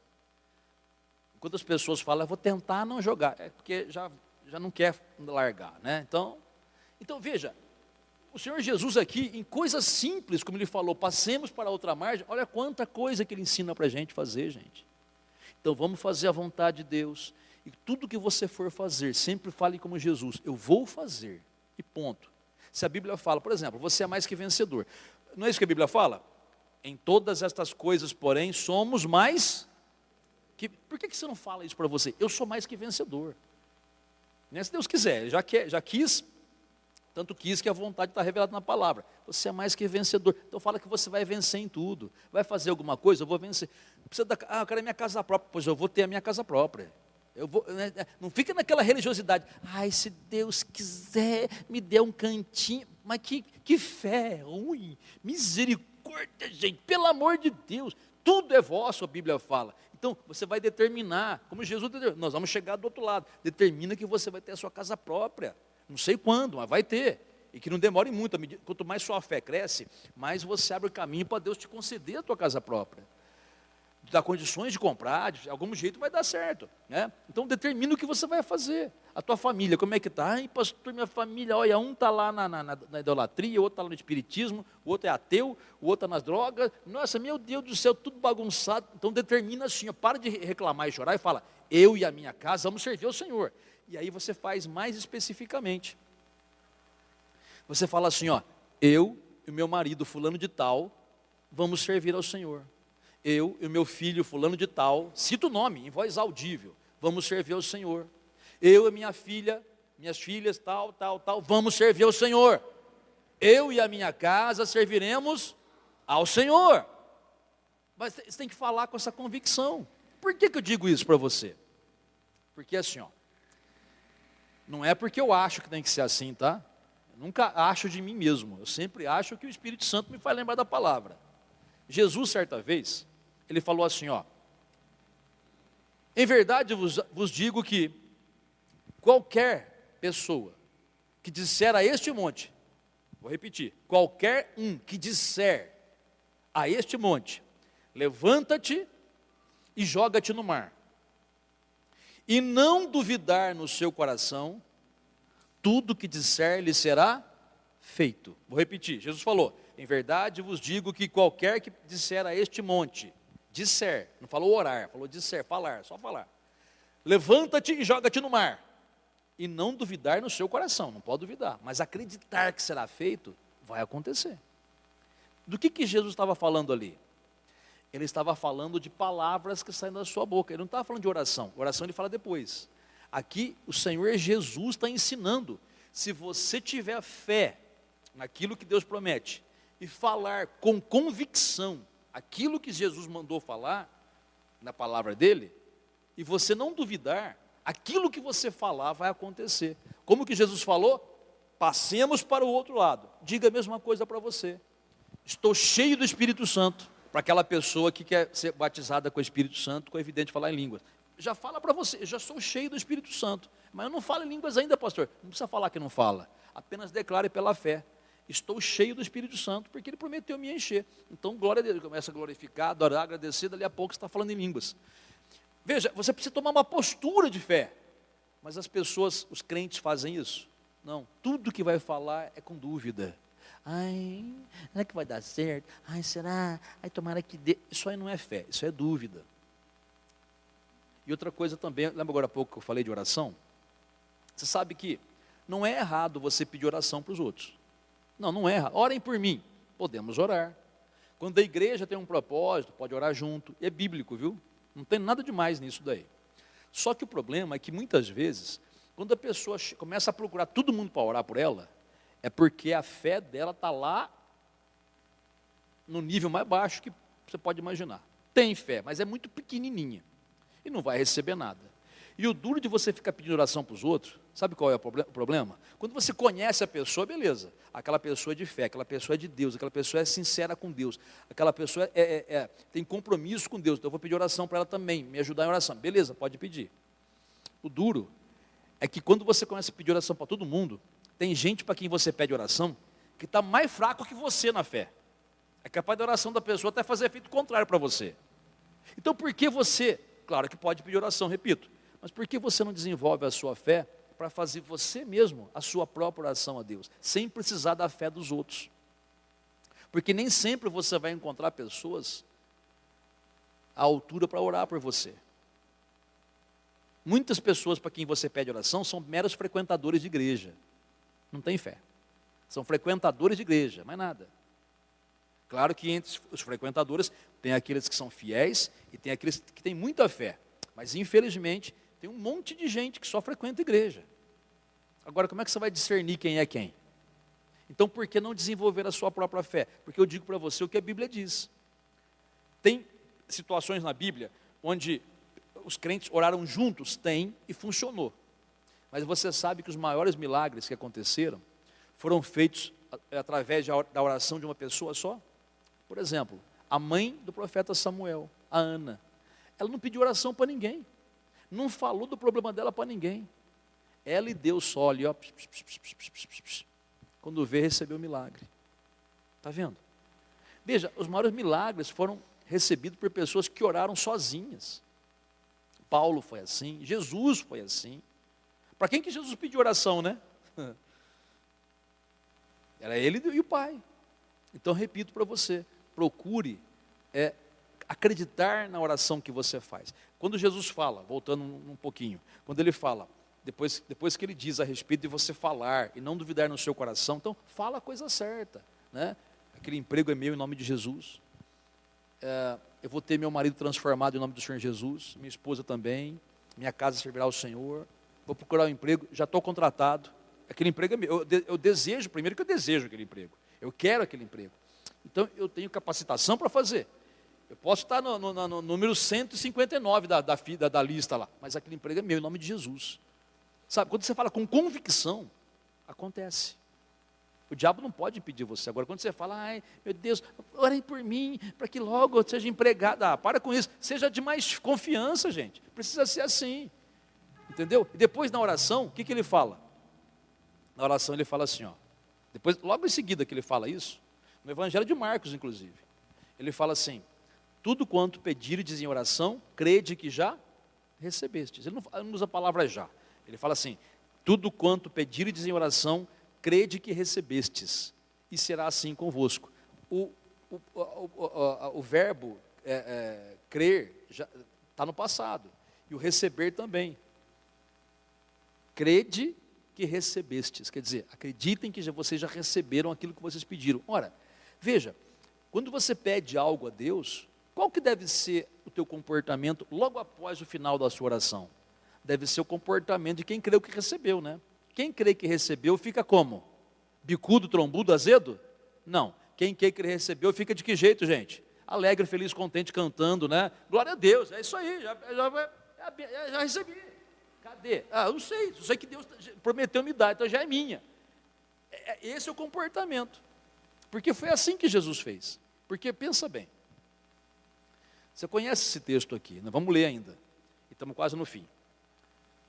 Quando as pessoas falam, eu vou tentar não jogar, é porque já não quer largar, né? Então veja, o Senhor Jesus aqui, em coisas simples, como ele falou, passemos para outra margem, olha quanta coisa que ele ensina para a gente fazer, gente. Então vamos fazer a vontade de Deus, e tudo que você for fazer, sempre fale como Jesus, eu vou fazer, e ponto. Se a Bíblia fala, por exemplo, você é mais que vencedor, não é isso que a Bíblia fala? Em todas estas coisas, porém, somos mais que... Por que você não fala isso para você? Eu sou mais que vencedor. Né? Se Deus quiser, já quis... Tanto quis que a vontade está revelada na palavra. Você é mais que vencedor. Então fala que você vai vencer em tudo. Vai fazer alguma coisa, eu vou vencer. Eu quero a minha casa própria. Pois eu vou ter a minha casa própria. Não fica naquela religiosidade. Se Deus quiser, me dê um cantinho. Mas que fé ruim. Misericórdia, gente. Pelo amor de Deus. Tudo é vosso, a Bíblia fala. Então você vai determinar. Como Jesus determinou. Nós vamos chegar do outro lado. Determina que você vai ter a sua casa própria. Não sei quando, mas vai ter. E que não demore muito, quanto mais sua fé cresce, mais você abre o caminho para Deus te conceder a tua casa própria. Dá condições de comprar, de algum jeito vai dar certo, né? Então determina o que você vai fazer. A tua família, como é que está? Ai, pastor, minha família, olha, um está lá na idolatria, o outro está lá no espiritismo, o outro é ateu, o outro está nas drogas. Nossa, meu Deus do céu, tudo bagunçado. Então determina assim, ó, para de reclamar e chorar e fala, eu e a minha casa vamos servir ao Senhor. E aí você faz mais especificamente. Você fala assim, ó, eu e o meu marido fulano de tal, vamos servir ao Senhor. Eu e o meu filho fulano de tal, cita o nome em voz audível, vamos servir ao Senhor. Eu e minha filha, minhas filhas, tal, vamos servir ao Senhor. Eu e a minha casa serviremos ao Senhor. Mas você tem que falar com essa convicção. Por que eu digo isso para você? Porque assim, ó, não é porque eu acho que tem que ser assim, tá? Eu nunca acho de mim mesmo, eu sempre acho que o Espírito Santo me faz lembrar da palavra. Jesus, certa vez, ele falou assim, ó, em verdade vos digo que qualquer pessoa que disser a este monte, vou repetir, qualquer um que disser a este monte, levanta-te e joga-te no mar, e não duvidar no seu coração, tudo que disser lhe será feito. Vou repetir, Jesus falou, em verdade vos digo que qualquer que disser a este monte, disser, não falou orar, falou disser, falar, só falar. Levanta-te e joga-te no mar. E não duvidar no seu coração, não pode duvidar, mas acreditar que será feito, vai acontecer. Do que Jesus estava falando ali? Ele estava falando de palavras que saem da sua boca, ele não estava falando de oração, oração ele fala depois. Aqui o Senhor Jesus está ensinando, se você tiver fé naquilo que Deus promete, e falar com convicção, aquilo que Jesus mandou falar, na palavra dele, e você não duvidar, aquilo que você falar vai acontecer. Como que Jesus falou? Passemos para o outro lado. Diga a mesma coisa para você. Estou cheio do Espírito Santo. Para aquela pessoa que quer ser batizada com o Espírito Santo, com evidente falar em línguas. Já fala para você, eu já sou cheio do Espírito Santo. Mas eu não falo em línguas ainda, pastor. Não precisa falar que não fala. Apenas declare pela fé. Estou cheio do Espírito Santo, porque Ele prometeu me encher. Então, glória a Deus, começa a glorificar, adorar, agradecer, dali a pouco você está falando em línguas. Veja, você precisa tomar uma postura de fé. Mas as pessoas, os crentes fazem isso? Não, tudo que vai falar é com dúvida. Ai, será que vai dar certo? Ai, será? Ai, tomara que dê. Isso aí não é fé, isso é dúvida. E outra coisa também, lembra agora há pouco que eu falei de oração? Você sabe que não é errado você pedir oração para os outros. Não, não é errado. Orem por mim. Podemos orar. Quando a igreja tem um propósito, pode orar junto. É bíblico, viu? Não tem nada demais nisso daí. Só que o problema é que muitas vezes, quando a pessoa começa a procurar todo mundo para orar por ela, é porque a fé dela está lá no nível mais baixo que você pode imaginar. Tem fé, mas é muito pequenininha. E não vai receber nada. E o duro de você ficar pedindo oração para os outros, sabe qual é o problema? Quando você conhece a pessoa, beleza. Aquela pessoa é de fé, aquela pessoa é de Deus, aquela pessoa é sincera com Deus, aquela pessoa tem compromisso com Deus, então eu vou pedir oração para ela também, me ajudar em oração. Beleza, pode pedir. O duro é que quando você começa a pedir oração para todo mundo, tem gente para quem você pede oração que está mais fraco que você na fé. É capaz da oração da pessoa até fazer efeito contrário para você. Então por que você, claro que pode pedir oração, repito, mas por que você não desenvolve a sua fé para fazer você mesmo a sua própria oração a Deus, sem precisar da fé dos outros? Porque nem sempre você vai encontrar pessoas à altura para orar por você. Muitas pessoas para quem você pede oração são meros frequentadores de igreja. Não tem fé. São frequentadores de igreja, mais nada. Claro que entre os frequentadores tem aqueles que são fiéis e tem aqueles que têm muita fé. Mas infelizmente tem um monte de gente que só frequenta a igreja. Agora, como é que você vai discernir quem é quem? Então, por que não desenvolver a sua própria fé? Porque eu digo para você o que a Bíblia diz. Tem situações na Bíblia onde os crentes oraram juntos, tem e funcionou. Mas você sabe que os maiores milagres que aconteceram foram feitos através da oração de uma pessoa só? Por exemplo, a mãe do profeta Samuel, a Ana, ela não pediu oração para ninguém. Não falou do problema dela para ninguém. Ela e Deus só ali, ó, quando vê, recebeu o milagre. Está vendo? Veja, os maiores milagres foram recebidos por pessoas que oraram sozinhas. Paulo foi assim, Jesus foi assim. Para quem que Jesus pediu oração, né? Era ele e o Pai. Então, repito para você, procure acreditar na oração que você faz. Quando Jesus fala, voltando um pouquinho, quando ele fala, depois que ele diz a respeito de você falar e não duvidar no seu coração, então fala a coisa certa, né? Aquele emprego é meu em nome de Jesus, eu vou ter meu marido transformado em nome do Senhor Jesus, minha esposa também, minha casa servirá ao Senhor, vou procurar um emprego, já estou contratado, aquele emprego é meu, eu desejo, primeiro que eu desejo aquele emprego, eu quero aquele emprego, então eu tenho capacitação para fazer. Eu posso estar no número 159 da lista lá, mas aquele emprego é meu, em nome de Jesus. Sabe, quando você fala com convicção, acontece. O diabo não pode impedir você. Agora, quando você fala, ai, meu Deus, orem por mim, para que logo eu seja empregado. Para com isso, seja de mais confiança, gente. Precisa ser assim. Entendeu? E depois, na oração, o que ele fala? Na oração ele fala assim, ó. Depois, logo em seguida que ele fala isso, no Evangelho de Marcos, inclusive, ele fala assim, tudo quanto pedires em oração, crede que já recebestes. Ele não usa a palavra já. Ele fala assim, tudo quanto pedires em oração, crede que recebestes. E será assim convosco. O verbo crer já está no passado. E o receber também. Crede que recebestes. Quer dizer, acreditem que vocês já receberam aquilo que vocês pediram. Ora, veja, quando você pede algo a Deus, qual que deve ser o teu comportamento logo após o final da sua oração? Deve ser o comportamento de quem creu que recebeu, né? Quem crê que recebeu fica como? Bicudo, trombudo, azedo? Não. Quem crê que recebeu fica de que jeito, gente? Alegre, feliz, contente, cantando, né? Glória a Deus, é isso aí, já recebi. Cadê? Eu não sei, eu sei que Deus prometeu me dar, então já é minha. Esse é o comportamento. Porque foi assim que Jesus fez. Porque, pensa bem, você conhece esse texto aqui, nós vamos ler ainda, e estamos quase no fim.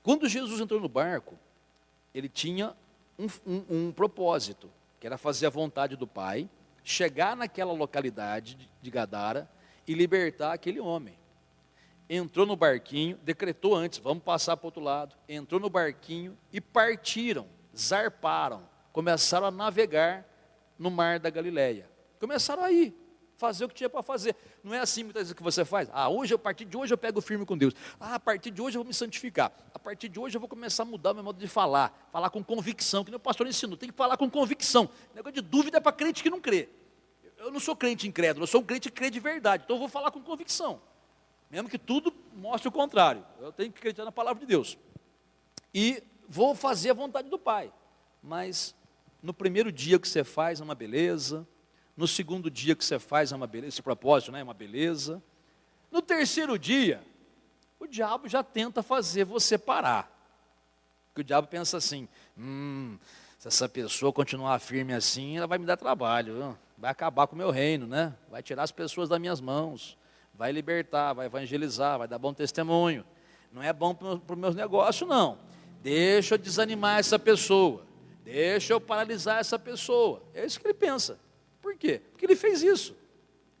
Quando Jesus entrou no barco, ele tinha um propósito, que era fazer a vontade do Pai, chegar naquela localidade de Gadara e libertar aquele homem. Entrou no barquinho, decretou antes, vamos passar para o outro lado, entrou no barquinho e partiram, zarparam, começaram a navegar no mar da Galileia. Começaram a ir, fazer o que tinha para fazer. Não é assim muitas vezes que você faz. A partir de hoje eu pego firme com Deus. A partir de hoje eu vou me santificar. A partir de hoje eu vou começar a mudar o meu modo de falar. Falar com convicção, que nem o pastor ensinou. Tem que falar com convicção. Negócio de dúvida é para crente que não crê. Eu não sou crente incrédulo, eu sou um crente que crê de verdade. Então eu vou falar com convicção. Mesmo que tudo mostre o contrário. Eu tenho que acreditar na palavra de Deus. E vou fazer a vontade do Pai. Mas no primeiro dia que você faz é uma beleza. No segundo dia que você faz é uma beleza, esse propósito, né, é uma beleza. No terceiro dia, o diabo já tenta fazer você parar. Porque o diabo pensa assim, se essa pessoa continuar firme assim, ela vai me dar trabalho, viu? Vai acabar com o meu reino, né? Vai tirar as pessoas das minhas mãos, vai libertar, vai evangelizar, vai dar bom testemunho. Não é bom para os meus negócios, não. Deixa eu desanimar essa pessoa, deixa eu paralisar essa pessoa. É isso que ele pensa. Por quê? Porque ele fez isso.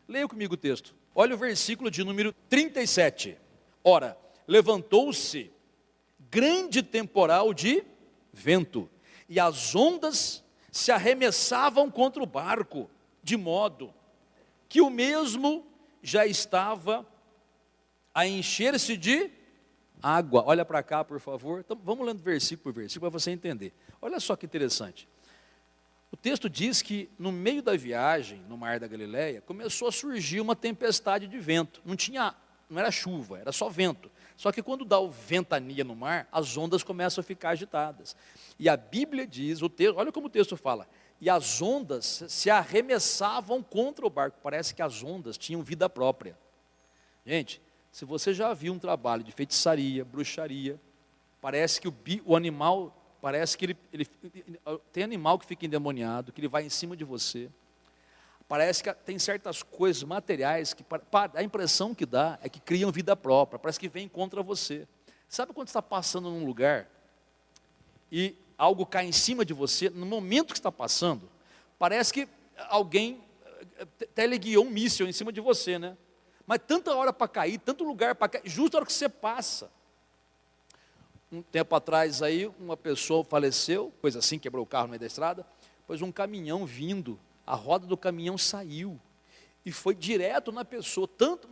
Leia comigo o texto. Olha o versículo de número 37. Ora, levantou-se grande temporal de vento, e as ondas se arremessavam contra o barco, de modo que o mesmo já estava a encher-se de água. Olha para cá, por favor. Então, vamos lendo versículo por versículo para você entender. Olha só que interessante. O texto diz que no meio da viagem, no mar da Galileia, começou a surgir uma tempestade de vento. Não era chuva, era só vento. Só que quando dá o ventania no mar, as ondas começam a ficar agitadas. E a Bíblia diz, olha como o texto fala, e as ondas se arremessavam contra o barco. Parece que as ondas tinham vida própria. Gente, se você já viu um trabalho de feitiçaria, bruxaria, parece que o animal... Parece que tem animal que fica endemoniado, que ele vai em cima de você. Parece que tem certas coisas materiais que a impressão que dá é que criam vida própria. Parece que vem contra você. Sabe quando você está passando num lugar e algo cai em cima de você, no momento que está passando, parece que alguém teleguiou um míssil em cima de você, né? Mas tanta hora para cair, tanto lugar para cair, justo a hora que você passa. Um tempo atrás aí, uma pessoa faleceu, coisa assim, quebrou o carro no meio da estrada, pois um caminhão vindo, a roda do caminhão saiu, e foi direto na pessoa, tanto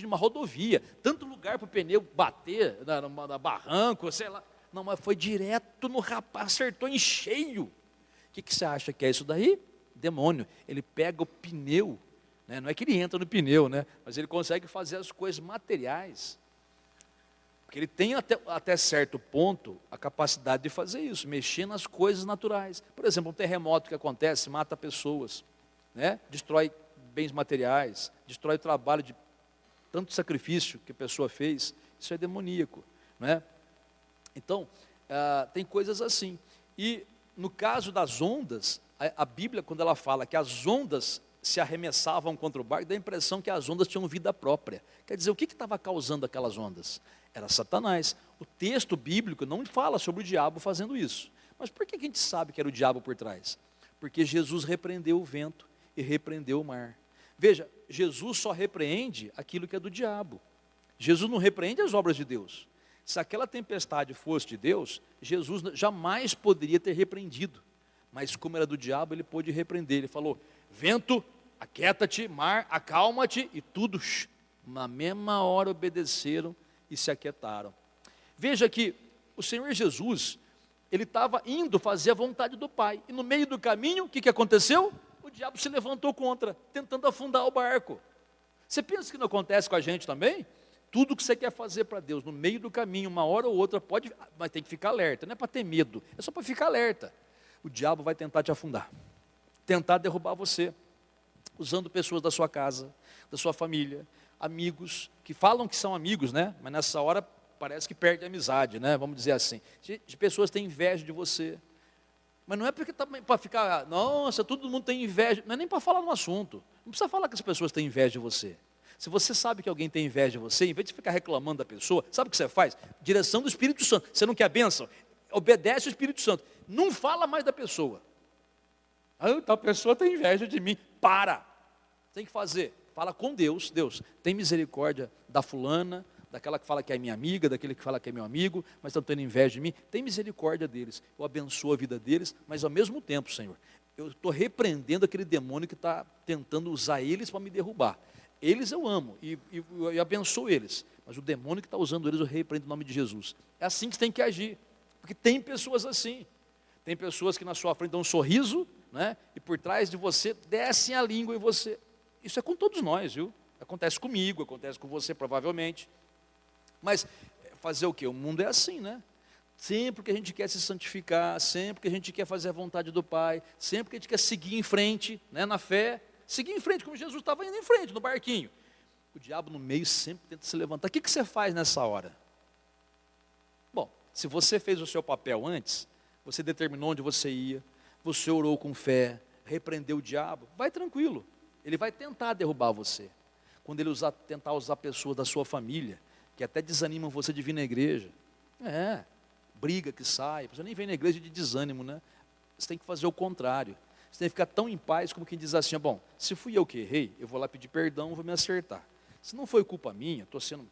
uma rodovia, tanto lugar para o pneu bater, na barranco, sei lá, não, mas foi direto no rapaz, acertou em cheio. O que você acha que é isso daí? Demônio. Ele pega o pneu, né? Não é que ele entra no pneu, né? Mas ele consegue fazer as coisas materiais, porque ele tem até certo ponto a capacidade de fazer isso, mexer nas coisas naturais. Por exemplo, um terremoto que acontece, mata pessoas, né? Destrói bens materiais, destrói o trabalho de tanto sacrifício que a pessoa fez. Isso é demoníaco, né? Então, tem coisas assim. E no caso das ondas, a Bíblia, quando ela fala que as ondas se arremessavam contra o barco, dá a impressão que as ondas tinham vida própria. Quer dizer, o que estava causando aquelas ondas? Era Satanás. O texto bíblico não fala sobre o diabo fazendo isso. Mas por que a gente sabe que era o diabo por trás? Porque Jesus repreendeu o vento e repreendeu o mar. Veja, Jesus só repreende aquilo que é do diabo. Jesus não repreende as obras de Deus. Se aquela tempestade fosse de Deus, Jesus jamais poderia ter repreendido. Mas como era do diabo, ele pôde repreender. Ele falou, vento, aquieta-te, mar, acalma-te, e tudo, na mesma hora obedeceram e se aquietaram. Veja que o Senhor Jesus, ele estava indo fazer a vontade do Pai, e no meio do caminho, o que aconteceu? O diabo se levantou contra, tentando afundar o barco. Você pensa que não acontece com a gente também? Tudo que você quer fazer para Deus, no meio do caminho, uma hora ou outra, pode, mas tem que ficar alerta, não é para ter medo, é só para ficar alerta. O diabo vai tentar te afundar, tentar derrubar você, usando pessoas da sua casa, da sua família, amigos, que falam que são amigos, né? Mas nessa hora parece que perde a amizade, né? Vamos dizer assim. De pessoas que têm inveja de você. Mas não é porque para ficar, nossa, todo mundo tem inveja, não é nem para falar no assunto. Não precisa falar que as pessoas têm inveja de você. Se você sabe que alguém tem inveja de você, em vez de ficar reclamando da pessoa, sabe o que você faz? Direção do Espírito Santo. Você não quer a bênção? Obedece o Espírito Santo. Não fala mais da pessoa. A pessoa tem inveja de mim. Para. Tem que fazer. Fala com Deus. Deus, tem misericórdia da fulana, daquela que fala que é minha amiga, daquele que fala que é meu amigo, mas estão tendo inveja de mim. Tem misericórdia deles. Eu abençoo a vida deles, mas ao mesmo tempo, Senhor, eu estou repreendendo aquele demônio que está tentando usar eles para me derrubar. Eles eu amo e abençoo eles, mas o demônio que está usando eles eu repreendo em nome de Jesus. É assim que você tem que agir, porque tem pessoas assim. Tem pessoas que na sua frente dão um sorriso, né? E por trás de você descem a língua em você. Isso é com todos nós, viu? Acontece comigo, acontece com você provavelmente. Mas fazer o quê? O mundo é assim, né? Sempre que a gente quer se santificar, sempre que a gente quer fazer a vontade do Pai, sempre que a gente quer seguir em frente, né, na fé, seguir em frente, como Jesus estava indo em frente, no barquinho. O diabo no meio sempre tenta se levantar. O que você faz nessa hora? Bom, se você fez o seu papel antes, você determinou onde você ia, você orou com fé, repreendeu o diabo, vai tranquilo. Ele vai tentar derrubar você. Quando ele tentar usar pessoas da sua família, que até desanimam você de vir na igreja. Briga que sai, você nem vem na igreja de desânimo, né? Você tem que fazer o contrário. Você tem que ficar tão em paz como quem diz assim, bom, se fui eu que errei, eu vou lá pedir perdão, vou me acertar. Se não foi culpa minha, estou sendo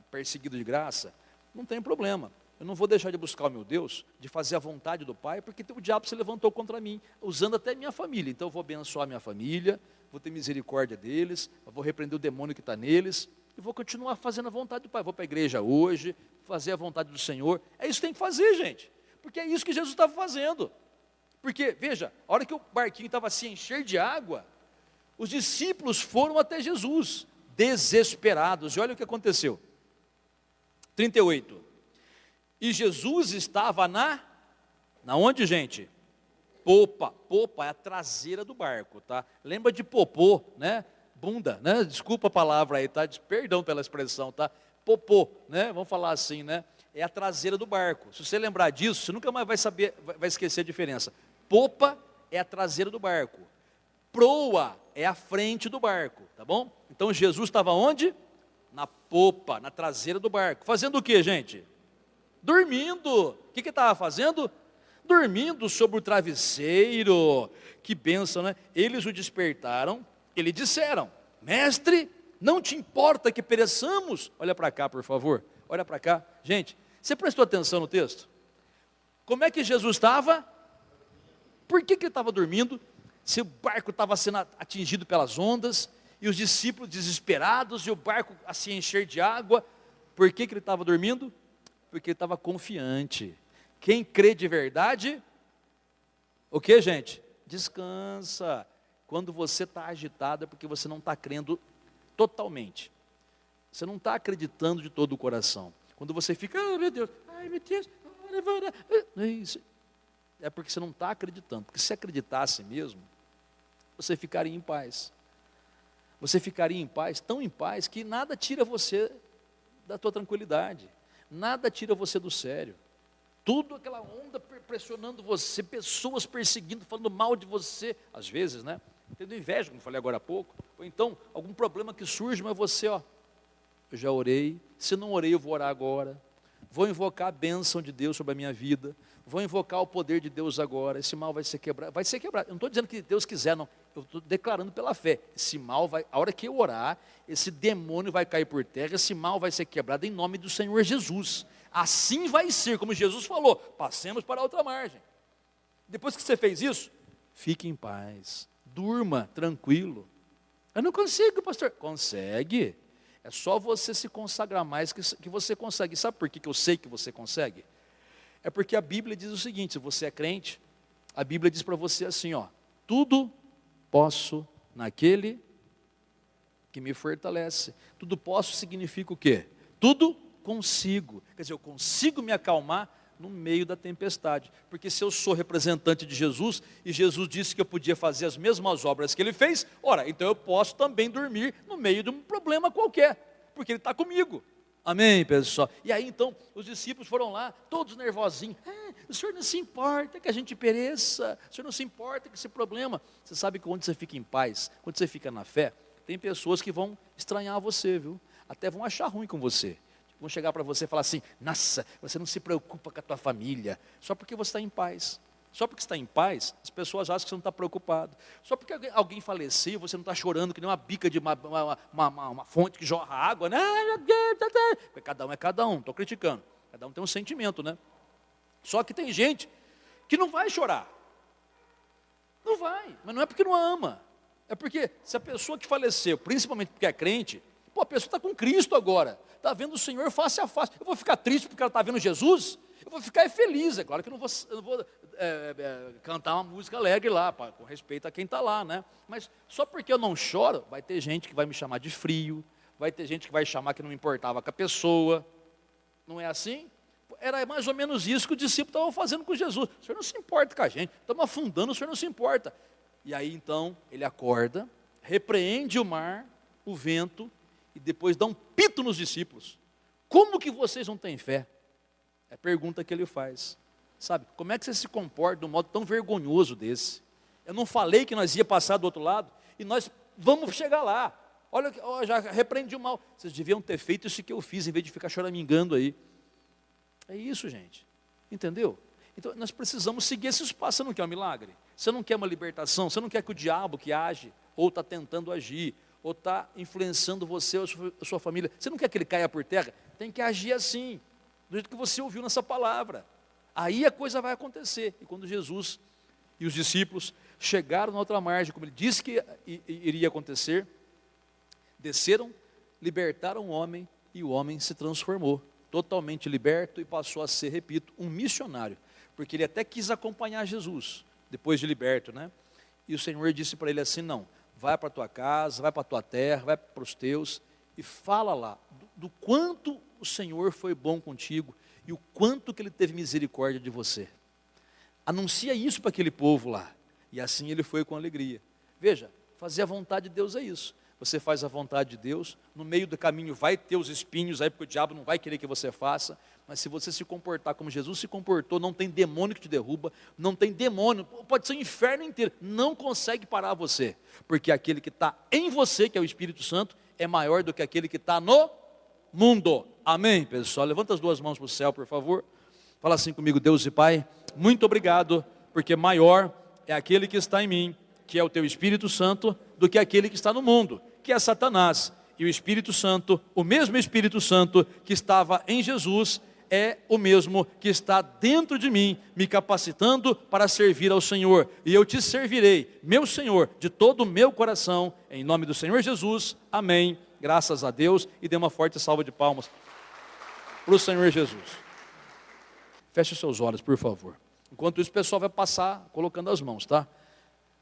perseguido de graça, não tem problema. Eu não vou deixar de buscar o meu Deus, de fazer a vontade do Pai, porque o diabo se levantou contra mim, usando até minha família. Então eu vou abençoar minha família, vou ter misericórdia deles, eu vou repreender o demônio que está neles, e vou continuar fazendo a vontade do Pai. Vou para a igreja hoje, fazer a vontade do Senhor. É isso que tem que fazer, gente, porque é isso que Jesus estava fazendo. Porque, veja, a hora que o barquinho estava a se encher de água, os discípulos foram até Jesus, desesperados. E olha o que aconteceu. 38. E Jesus estava na onde, gente? Popa. Popa é a traseira do barco, tá? Lembra de popô, né? Bunda, né? Desculpa a palavra aí, tá? Perdão pela expressão, tá? Popô, né? Vamos falar assim, né? É a traseira do barco. Se você lembrar disso, você nunca mais vai esquecer a diferença. Popa é a traseira do barco. Proa é a frente do barco, tá bom? Então Jesus estava onde? Na popa, na traseira do barco. Fazendo o que, gente? Dormindo. O que estava fazendo? dormindo sobre o travesseiro. Que bênção, né? Eles o despertaram, e lhe disseram: mestre, não te importa que pereçamos? Olha para cá, por favor, olha para cá. Gente, você prestou atenção no texto? Como é que Jesus estava? Por que ele estava dormindo? Se o barco estava sendo atingido pelas ondas, e os discípulos desesperados, e o barco a se encher de água, por que ele estava dormindo? Porque ele estava confiante. Quem crê de verdade, o que, gente? Descansa. Quando você está agitado é porque você não está crendo totalmente. Você não está acreditando de todo o coração. Quando você fica, oh, meu Deus, ai meu Deus, é porque você não está acreditando. Porque se acreditasse mesmo, você ficaria em paz. Você ficaria em paz, tão em paz, que nada tira você da tua tranquilidade. Nada tira você do sério. Tudo aquela onda pressionando você, pessoas perseguindo, falando mal de você, às vezes, né? Tendo inveja, como falei agora há pouco. Ou então, algum problema que surge, mas você, ó, eu já orei, se não orei eu vou orar agora. Vou invocar a bênção de Deus sobre a minha vida. Vou invocar o poder de Deus agora. Esse mal vai ser quebrado. Vai ser quebrado. Eu não estou dizendo que Deus quiser, não. Eu estou declarando pela fé. Esse mal vai, a hora que eu orar, esse demônio vai cair por terra, esse mal vai ser quebrado em nome do Senhor Jesus. Assim vai ser, como Jesus falou. Passemos para a outra margem. Depois que você fez isso, fique em paz. Durma tranquilo. Eu não consigo, pastor. Consegue. É só você se consagrar mais que você consegue. Sabe por que eu sei que você consegue? É porque a Bíblia diz o seguinte: se você é crente, a Bíblia diz para você assim, ó: tudo posso naquele que me fortalece. Tudo posso significa o quê? Tudo consigo. Quer dizer, eu consigo me acalmar no meio da tempestade. Porque se eu sou representante de Jesus, e Jesus disse que eu podia fazer as mesmas obras que ele fez, ora, então eu posso também dormir no meio de um problema qualquer, porque ele está comigo. Amém, pessoal? E aí então, os discípulos foram lá, todos nervosinhos. O senhor não se importa que a gente pereça, o senhor não se importa com esse problema. Você sabe que quando você fica em paz, quando você fica na fé, tem pessoas que vão estranhar você, viu? Até vão achar ruim com você. Vão chegar para você e falar assim: nossa, você não se preocupa com a tua família, só porque você está em paz. Só porque está em paz, as pessoas acham que você não está preocupado. Só porque alguém faleceu, você não está chorando que nem uma bica de uma fonte que jorra água, né? Cada um é cada um, estou criticando. Cada um tem um sentimento, né? Só que tem gente que não vai chorar. Não vai, mas não é porque não ama. É porque se a pessoa que faleceu, principalmente porque é crente, pô, a pessoa está com Cristo agora, está vendo o Senhor face a face. Eu vou ficar triste porque ela está vendo Jesus? Eu vou ficar feliz. É claro que eu não vou cantar uma música alegre lá, com respeito a quem está lá, né? Mas só porque eu não choro, vai ter gente que vai me chamar de frio, vai ter gente que vai chamar que não me importava com a pessoa. Não é assim? Era mais ou menos isso que o discípulo estava fazendo com Jesus. O Senhor não se importa com a gente, estamos afundando, o Senhor não se importa. E aí então, ele acorda, repreende o mar, o vento, e depois dá um pito nos discípulos. Como que vocês não têm fé? É a pergunta que ele faz. Sabe, como é que você se comporta de um modo tão vergonhoso desse? Eu não falei que nós ia passar do outro lado, e nós vamos chegar lá. Olha, já repreendi o mal. Vocês deviam ter feito isso que eu fiz, em vez de ficar choramingando aí. É isso, gente. Entendeu? Então, nós precisamos seguir esses passos. Você não quer um milagre? Você não quer uma libertação? Você não quer que o diabo que age, ou está tentando agir, ou está influenciando você ou a sua família, você não quer que ele caia por terra? Tem que agir assim, do jeito que você ouviu nessa palavra. Aí a coisa vai acontecer. E quando Jesus e os discípulos chegaram na outra margem, como ele disse que iria acontecer, desceram, libertaram o homem, e o homem se transformou, totalmente liberto, e passou a ser, repito, um missionário, porque ele até quis acompanhar Jesus, depois de liberto, né? E o Senhor disse para ele assim: não, vai para a tua casa, vai para a tua terra, vai para os teus, e fala lá, do quanto o Senhor foi bom contigo, e o quanto que Ele teve misericórdia de você. Anuncia isso para aquele povo lá, e assim ele foi com alegria. Veja, fazer a vontade de Deus é isso. Você faz a vontade de Deus, no meio do caminho vai ter os espinhos aí, porque o diabo não vai querer que você faça, mas se você se comportar como Jesus se comportou, não tem demônio que te derruba, não tem demônio, pode ser o inferno inteiro, não consegue parar você, porque aquele que está em você, que é o Espírito Santo, é maior do que aquele que está no mundo. Amém, pessoal? Levanta as duas mãos para o céu, por favor. Fala assim comigo: Deus e Pai, muito obrigado, porque maior é aquele que está em mim, que é o teu Espírito Santo, do que aquele que está no mundo, que é Satanás. E o Espírito Santo, o mesmo Espírito Santo que estava em Jesus, é o mesmo que está dentro de mim, me capacitando para servir ao Senhor. E eu te servirei, meu Senhor, de todo o meu coração, em nome do Senhor Jesus. Amém. Graças a Deus. E dê uma forte salva de palmas para o Senhor Jesus. Feche os seus olhos, por favor. Enquanto isso, o pessoal vai passar colocando as mãos, tá?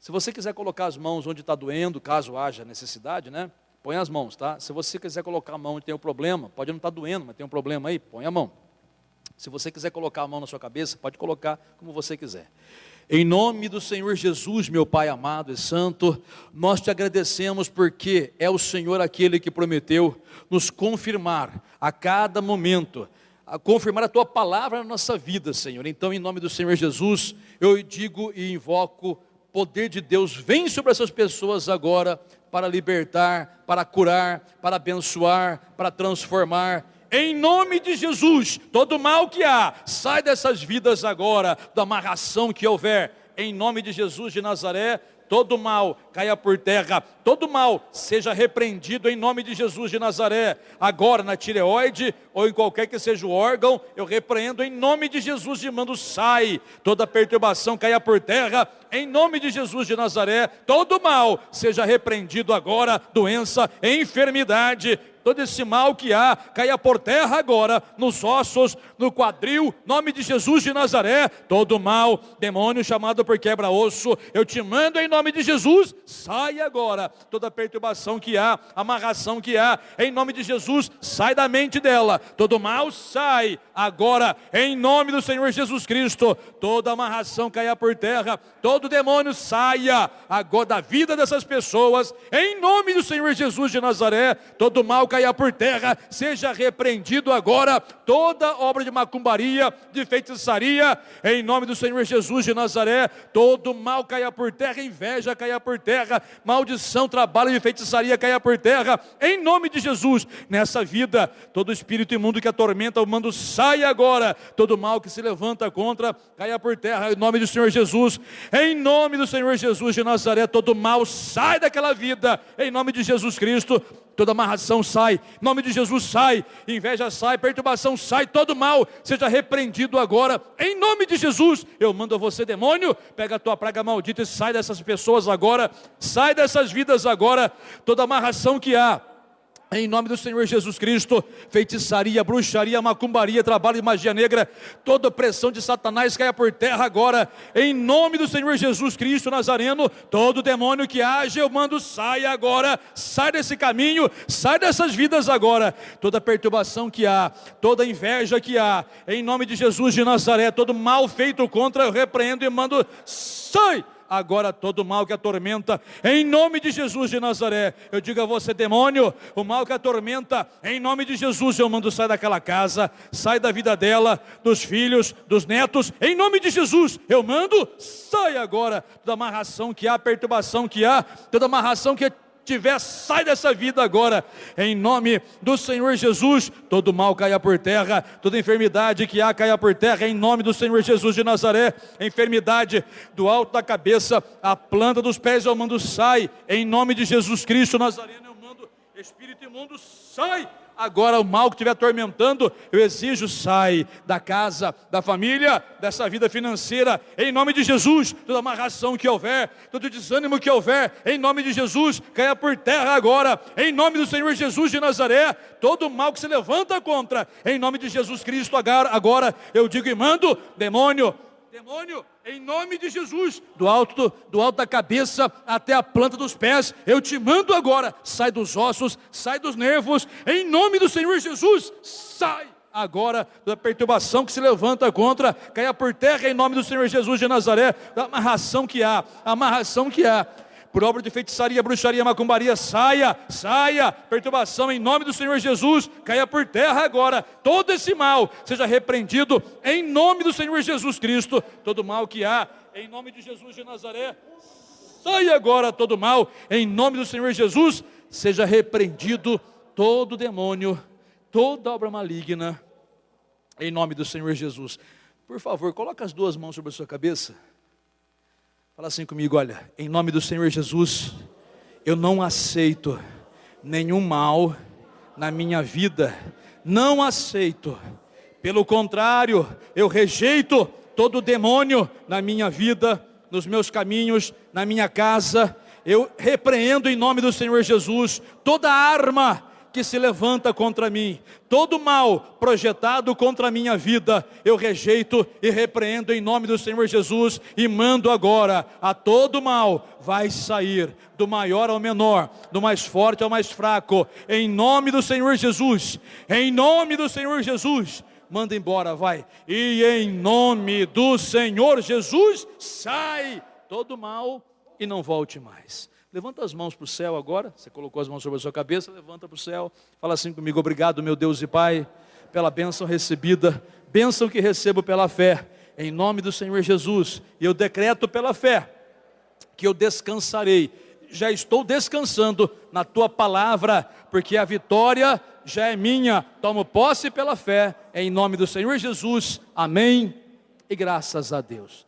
Se você quiser colocar as mãos onde está doendo, caso haja necessidade, né? Põe as mãos, tá? Se você quiser colocar a mão onde tem um problema, pode não estar doendo, mas tem um problema aí, põe a mão. Se você quiser colocar a mão na sua cabeça, pode colocar como você quiser. Em nome do Senhor Jesus, meu Pai amado e santo, nós te agradecemos porque é o Senhor aquele que prometeu nos confirmar a cada momento, a confirmar a tua palavra na nossa vida, Senhor. Então, em nome do Senhor Jesus, eu digo e invoco: poder de Deus, vem sobre essas pessoas agora, para libertar, para curar, para abençoar, para transformar. Em nome de Jesus, todo mal que há, sai dessas vidas agora, da amarração que houver. Em nome de Jesus de Nazaré, todo mal caia por terra, todo mal seja repreendido em nome de Jesus de Nazaré. Agora na tireoide ou em qualquer que seja o órgão, eu repreendo em nome de Jesus e mando: sai, toda perturbação caia por terra, em nome de Jesus de Nazaré. Todo mal seja repreendido agora, doença, enfermidade, todo esse mal que há, caia por terra agora, nos ossos, no quadril, nome de Jesus de Nazaré. Todo mal, demônio chamado por quebra-osso, eu te mando em nome de Jesus, sai agora. Toda perturbação que há, amarração que há, em nome de Jesus, sai da mente dela. Todo mal sai agora, em nome do Senhor Jesus Cristo. Toda amarração caia por terra, todo demônio saia agora da vida dessas pessoas, em nome do Senhor Jesus de Nazaré. Todo mal caia por terra, seja repreendido agora. Toda obra de macumbaria, de feitiçaria, em nome do Senhor Jesus de Nazaré. Todo mal caia por terra, inveja caia por terra, maldição, trabalho de feitiçaria caia por terra, em nome de Jesus. Nessa vida, todo espírito imundo que atormenta, eu mando: sai agora. Todo mal que se levanta contra, caia por terra, em nome do Senhor Jesus. Em nome do Senhor Jesus de Nazaré, todo mal sai daquela vida, em nome de Jesus Cristo. Toda amarração sai, em nome de Jesus sai, inveja sai, perturbação sai, todo mal seja repreendido agora, em nome de Jesus. Eu mando a você, demônio, pega a tua praga maldita e sai dessas pessoas agora, sai dessas vidas agora. Toda amarração que há, em nome do Senhor Jesus Cristo, feitiçaria, bruxaria, macumbaria, trabalho de magia negra, toda opressão de Satanás caia por terra agora, em nome do Senhor Jesus Cristo Nazareno. Todo demônio que age, eu mando: sai agora, sai desse caminho, sai dessas vidas agora. Toda perturbação que há, toda inveja que há, em nome de Jesus de Nazaré, todo mal feito contra, eu repreendo e mando: sai agora. Todo mal que atormenta, em nome de Jesus de Nazaré, eu digo a você, demônio, o mal que atormenta, em nome de Jesus, eu mando: sai daquela casa, sai da vida dela, dos filhos, dos netos, em nome de Jesus, eu mando: sai agora. Toda amarração que há, perturbação que há, toda amarração que tiver, sai dessa vida agora, em nome do Senhor Jesus. Todo mal caia por terra, toda enfermidade que há caia por terra, em nome do Senhor Jesus de Nazaré. Enfermidade do alto da cabeça, a planta dos pés, eu mando: sai, em nome de Jesus Cristo Nazareno. Eu mando: espírito imundo, sai agora. O mal que estiver atormentando, eu exijo: sai da casa, da família, dessa vida financeira, em nome de Jesus. Toda amarração que houver, todo desânimo que houver, em nome de Jesus, caia por terra agora, em nome do Senhor Jesus de Nazaré. Todo mal que se levanta contra, em nome de Jesus Cristo agora, eu digo e mando: demônio, em nome de Jesus, do alto da cabeça até a planta dos pés, eu te mando agora: sai dos ossos, sai dos nervos, em nome do Senhor Jesus, sai agora da perturbação que se levanta contra, caia por terra, em nome do Senhor Jesus de Nazaré. Da amarração que há, por obra de feitiçaria, bruxaria, macumbaria, saia, perturbação, em nome do Senhor Jesus, caia por terra agora. Todo esse mal seja repreendido, em nome do Senhor Jesus Cristo. Todo mal que há, em nome de Jesus de Nazaré, sai agora. Todo mal, em nome do Senhor Jesus, seja repreendido. Todo demônio, toda obra maligna, em nome do Senhor Jesus. Por favor, coloque as duas mãos sobre a sua cabeça. Fala assim comigo, olha, em nome do Senhor Jesus, eu não aceito nenhum mal na minha vida, não aceito. Pelo contrário, eu rejeito todo demônio na minha vida, nos meus caminhos, na minha casa. Eu repreendo em nome do Senhor Jesus toda arma que se levanta contra mim, todo mal projetado contra a minha vida, eu rejeito e repreendo em nome do Senhor Jesus, e mando agora a todo mal, vai sair, do maior ao menor, do mais forte ao mais fraco, em nome do Senhor Jesus, em nome do Senhor Jesus, manda embora, vai, e em nome do Senhor Jesus, sai todo mal e não volte mais. Levanta as mãos para o céu agora, você colocou as mãos sobre a sua cabeça, levanta para o céu, fala assim comigo, obrigado meu Deus e Pai, pela bênção recebida, bênção que recebo pela fé, em nome do Senhor Jesus, e eu decreto pela fé, que eu descansarei, já estou descansando na Tua palavra, porque a vitória já é minha, tomo posse pela fé, em nome do Senhor Jesus, amém, e graças a Deus.